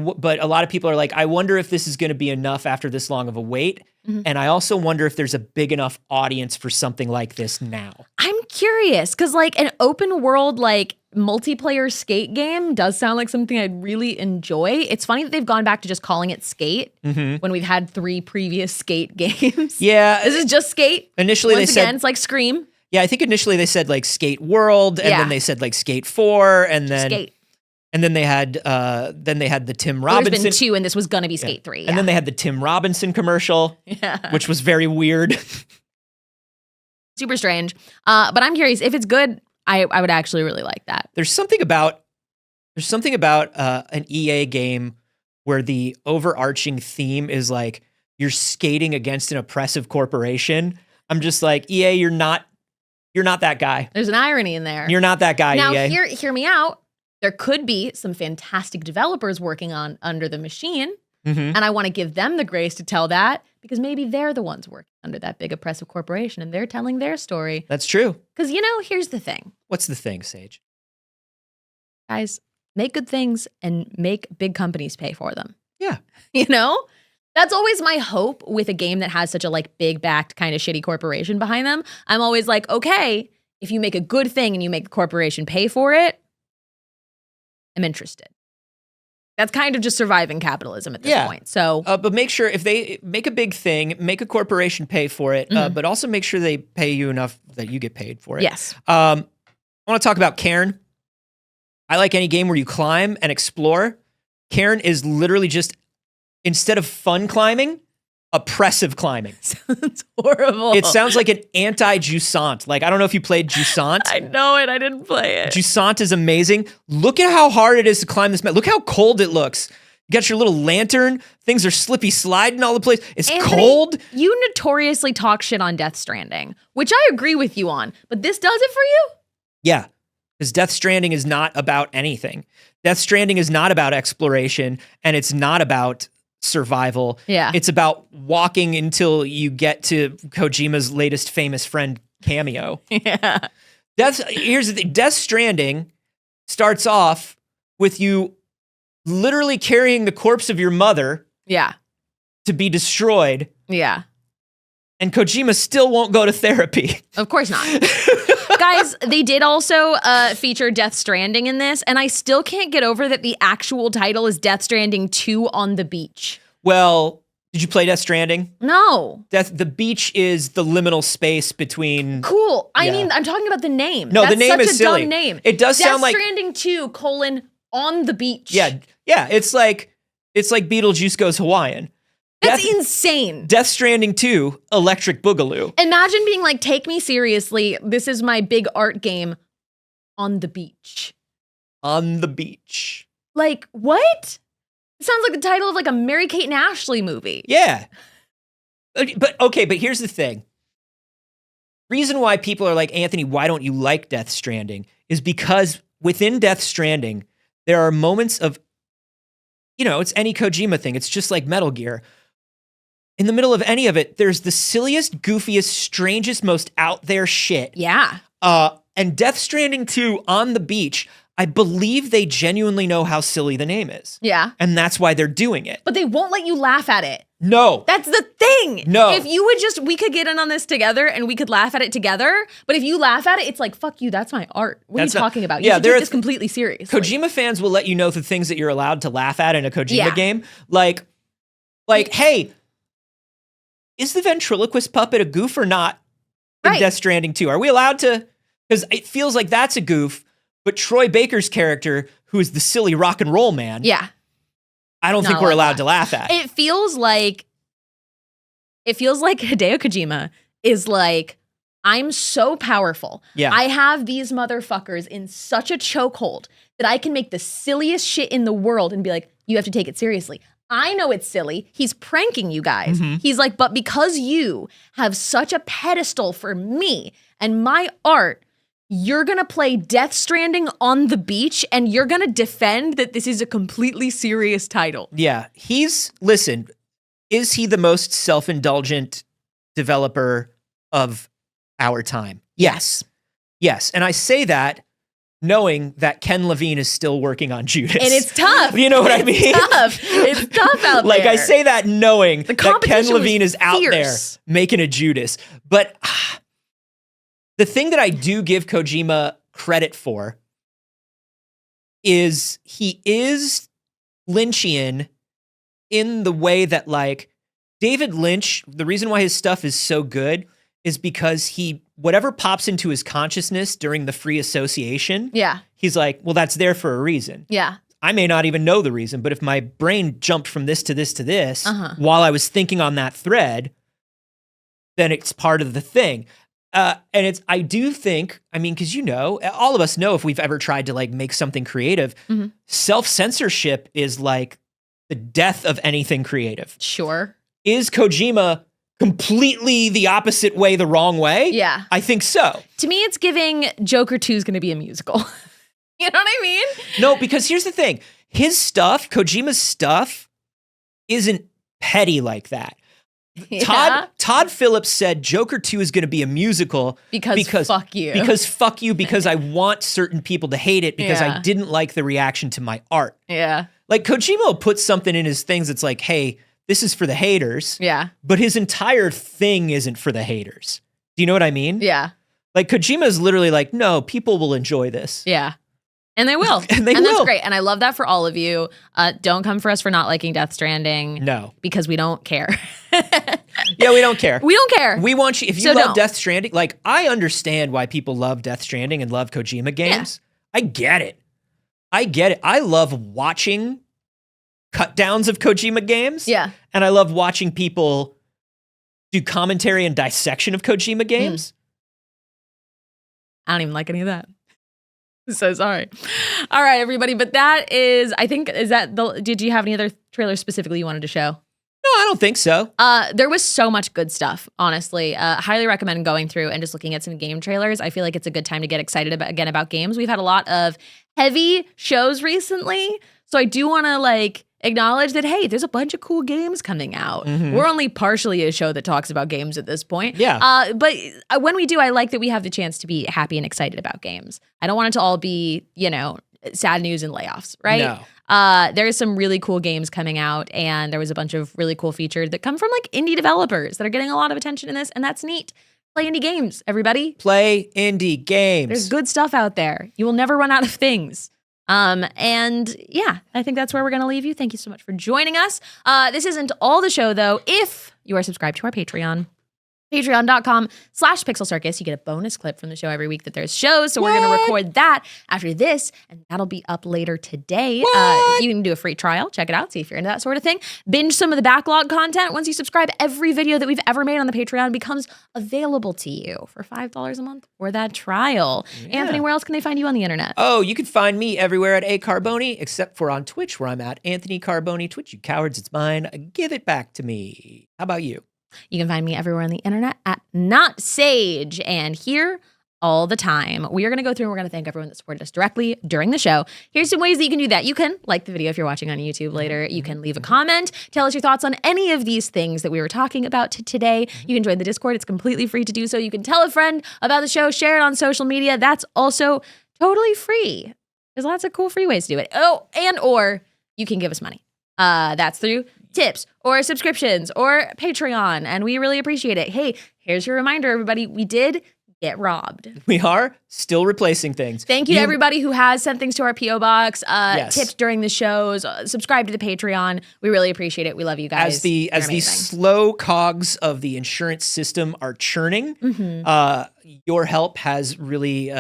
A: lot of people are like, I wonder if this is going to be enough after this long of a wait. And I also wonder if there's a big enough audience for something like this now.
B: I'm curious because like an open world like multiplayer skate game does sound like something I'd really enjoy. It's funny that they've gone back to just calling it Skate when we've had 3 previous Skate games.
A: Yeah.
B: This is just Skate.
A: Initially
B: Once
A: they
B: again,
A: said,
B: it's like Scream.
A: yeah, I think initially they said like Skate World, and then they said like Skate 4, and then
B: Skate.
A: And then they had the Tim Robinson.
B: There's been 2, and this was gonna be Skate 3. Yeah.
A: And then they had the Tim Robinson commercial, which was very weird.
B: Super strange. But I'm curious if it's good. I would actually really like that.
A: There's something about an EA game where the overarching theme is like you're skating against an oppressive corporation. I'm just like, EA, you're not that guy.
B: There's an irony in there.
A: You're not that guy,
B: now,
A: EA.
B: hear me out. There could be some fantastic developers working on Under the Machine, and I want to give them the grace to tell that because maybe they're the ones working under that big oppressive corporation and they're telling their story.
A: That's true.
B: Because, here's the thing.
A: What's the thing, Saige?
B: Guys, make good things and make big companies pay for them.
A: Yeah.
B: That's always my hope with a game that has such a like big backed kind of shitty corporation behind them. I'm always like, okay, if you make a good thing and you make the corporation pay for it, I'm interested. That's kind of just surviving capitalism at this point. So,
A: but make sure if they make a big thing, make a corporation pay for it, but also make sure they pay you enough that you get paid for it.
B: Yes.
A: I want to talk about Cairn. I like any game where you climb and explore. Cairn is literally just, instead of fun climbing, oppressive climbing.
B: Sounds horrible.
A: It sounds like an anti-Jusant. Like, I don't know if you played Jusant.
B: I know it. I didn't play it.
A: Jusant is amazing. Look at how hard it is to climb this mountain. Look how cold it looks. You got your little lantern. Things are slippy sliding all the place. It's
B: Anthony,
A: cold.
B: You notoriously talk shit on Death Stranding, which I agree with you on, but this does it for you?
A: Yeah, because Death Stranding is not about anything. Death Stranding is not about exploration, and it's not about survival.
B: Yeah.
A: It's about walking until you get to Kojima's latest famous friend cameo.
B: Yeah.
A: Here's the thing. Death Stranding starts off with you literally carrying the corpse of your mother to be destroyed.
B: Yeah.
A: And Kojima still won't go to therapy.
B: Of course not. Guys, they did also feature Death Stranding in this, and I still can't get over that the actual title is Death Stranding 2 on the beach.
A: Well, did you play Death Stranding?
B: No.
A: The beach is the liminal space between...
B: Cool. I mean, I'm talking about the name.
A: No, the name is silly.
B: Dumb name.
A: It does sound like...
B: Death Stranding 2, on the beach.
A: Yeah, it's like Beetlejuice Goes Hawaiian.
B: That's insane.
A: Death Stranding 2, Electric Boogaloo.
B: Imagine being like, take me seriously. This is my big art game on the beach.
A: On the beach.
B: Like, what? It sounds like the title of like a Mary-Kate and Ashley movie.
A: Yeah. But here's the thing. Reason why people are like, Anthony, why don't you like Death Stranding? Is because within Death Stranding, there are moments of, it's any Kojima thing. It's just like Metal Gear. In the middle of any of it, there's the silliest, goofiest, strangest, most out there shit.
B: Yeah.
A: And Death Stranding 2 on the beach, I believe they genuinely know how silly the name is.
B: Yeah.
A: And that's why they're doing it.
B: But they won't let you laugh at it.
A: No.
B: That's the thing.
A: No.
B: If you would we could get in on this together and we could laugh at it together. But if you laugh at it, it's like, fuck you, that's my art. What are you talking about? You should take this completely seriously.
A: Kojima fans will let you know the things that you're allowed to laugh at in a Kojima game. Like, hey, is the ventriloquist puppet a goof or not in Death Stranding 2? Are we allowed to? Because it feels like that's a goof, but Troy Baker's character, who is the silly rock and roll man, I don't think we're allowed to laugh at.
B: It feels like Hideo Kojima is like, I'm so powerful.
A: Yeah.
B: I have these motherfuckers in such a chokehold that I can make the silliest shit in the world and be like, you have to take it seriously. I know it's silly. He's pranking you guys. He's like, but because you have such a pedestal for me and my art, you're going to play Death Stranding on the beach and you're going to defend that this is a completely serious title.
A: Yeah. Listen, is he the most self-indulgent developer of our time? Yes. Yes. And I say that knowing that Ken Levine is still working on Judas.
B: And it's tough.
A: You know what I mean?
B: It's tough out
A: Like
B: there.
A: I say that knowing that Ken Levine is out there
B: fierce.
A: making a Judas. But the thing that I do give Kojima credit for is he is Lynchian in the way that, like, David Lynch, the reason why his stuff is so good is because whatever pops into his consciousness during the free association, he's like, well, that's there for a reason.
B: Yeah.
A: I may not even know the reason, but if my brain jumped from this to this to this while I was thinking on that thread, then it's part of the thing. And I do think, I mean, because all of us know if we've ever tried to like make something creative, self-censorship is like the death of anything creative.
B: Sure.
A: Is Kojima completely the opposite way, the wrong way?
B: Yeah.
A: I think so.
B: To me, it's giving Joker 2 is going to be a musical. You know what I mean?
A: No, because here's the thing. His stuff, Kojima's stuff, isn't petty like that.
B: Yeah.
A: Todd Phillips said Joker 2 is going to be a musical
B: because fuck you.
A: Because fuck you, because I want certain people to hate it because I didn't like the reaction to my art.
B: Yeah.
A: Like Kojima will put something in his things that's like, hey, this is for the haters.
B: Yeah.
A: But his entire thing isn't for the haters. Do you know what I mean?
B: Yeah.
A: Like Kojima is literally like, no, people will enjoy this.
B: Yeah. And they will.
A: And will.
B: That's great. And I love that for all of you. Don't come for us for not liking Death Stranding.
A: No.
B: Because we don't care.
A: Yeah, we don't care.
B: We don't care.
A: We want you, if you love Death Stranding, like I understand why people love Death Stranding and love Kojima games. Yeah. I get it. I love watching cut downs of Kojima games.
B: Yeah.
A: And I love watching people do commentary and dissection of Kojima games.
B: I don't even like any of that. So sorry. All right, everybody. But that is, I think, did you have any other trailers specifically you wanted to show?
A: No, I don't think so.
B: There was so much good stuff, honestly. Highly recommend going through and just looking at some game trailers. I feel like it's a good time to get excited about games. We've had a lot of heavy shows recently. So I do want to acknowledge that, hey, there's a bunch of cool games coming out. Mm-hmm. We're only partially a show that talks about games at this point.
A: Yeah.
B: But when we do, I like that we have the chance to be happy and excited about games. I don't want it to all be, sad news and layoffs, right?
A: No.
B: There's some really cool games coming out, and there was a bunch of really cool features that come from indie developers that are getting a lot of attention in this, and that's neat. Play indie games, everybody.
A: Play indie games.
B: There's good stuff out there. You will never run out of things. And yeah, I think that's where we're going to leave you. Thank you so much for joining us. This isn't all the show though. If you are subscribed to our Patreon, patreon.com/Pixel Circus, you get a bonus clip from the show every week that there's shows. So we're going to record that after this, and that'll be up later today. You can do a free trial. Check it out. See if you're into that sort of thing. Binge some of the backlog content. Once you subscribe, every video that we've ever made on the Patreon becomes available to you for $5 a month for that trial. Yeah. Anthony, where else can they find you on the internet?
A: Oh, you can find me everywhere at Carboni, except for on Twitch, where I'm at Anthony Carboni. Twitch, you cowards, it's mine. Give it back to me. How about you?
B: You can find me everywhere on the internet at Not Saige, and here all the time. We are going to go through and we're going to thank everyone that supported us directly during the show. Here's some ways that you can do that. You can like the video if you're watching on YouTube later. You can leave a comment. Tell us your thoughts on any of these things that we were talking about today. You can join the Discord. It's completely free to do so. You can tell a friend about the show, share it on social media. That's also totally free. There's lots of cool free ways to do it. Oh, or you can give us money. That's through tips or subscriptions or Patreon, and we really appreciate it. Hey, here's your reminder, everybody. We did get robbed.
A: We are still replacing things.
B: Thank you to everybody who has sent things to our P.O. Box, tipped during the shows, subscribe to the Patreon. We really appreciate it. We love you guys.
A: As the slow cogs of the insurance system are churning, your help has really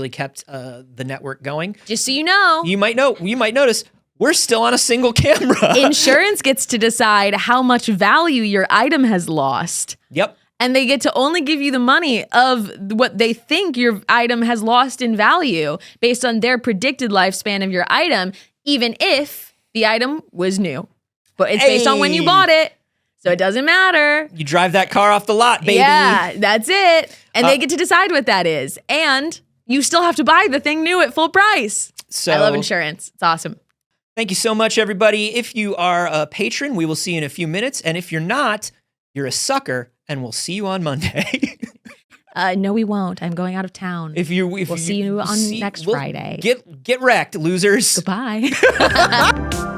A: kept the network going.
B: Just so you know.
A: You might notice we're still on a single camera.
B: Insurance gets to decide how much value your item has lost.
A: Yep.
B: And they get to only give you the money of what they think your item has lost in value based on their predicted lifespan of your item, even if the item was new. But it's based on when you bought it, so it doesn't matter.
A: You drive that car off the lot, baby.
B: Yeah, that's it. And they get to decide what that is. And you still have to buy the thing new at full price.
A: So
B: I love insurance. It's awesome.
A: thank you so much, everybody. If you are a patron, we will see you in a few minutes. And if you're not, you're a sucker, and we'll see you on Monday.
B: No, we won't. I'm going out of town. We'll see you on next Friday.
A: Get wrecked, losers.
B: Goodbye.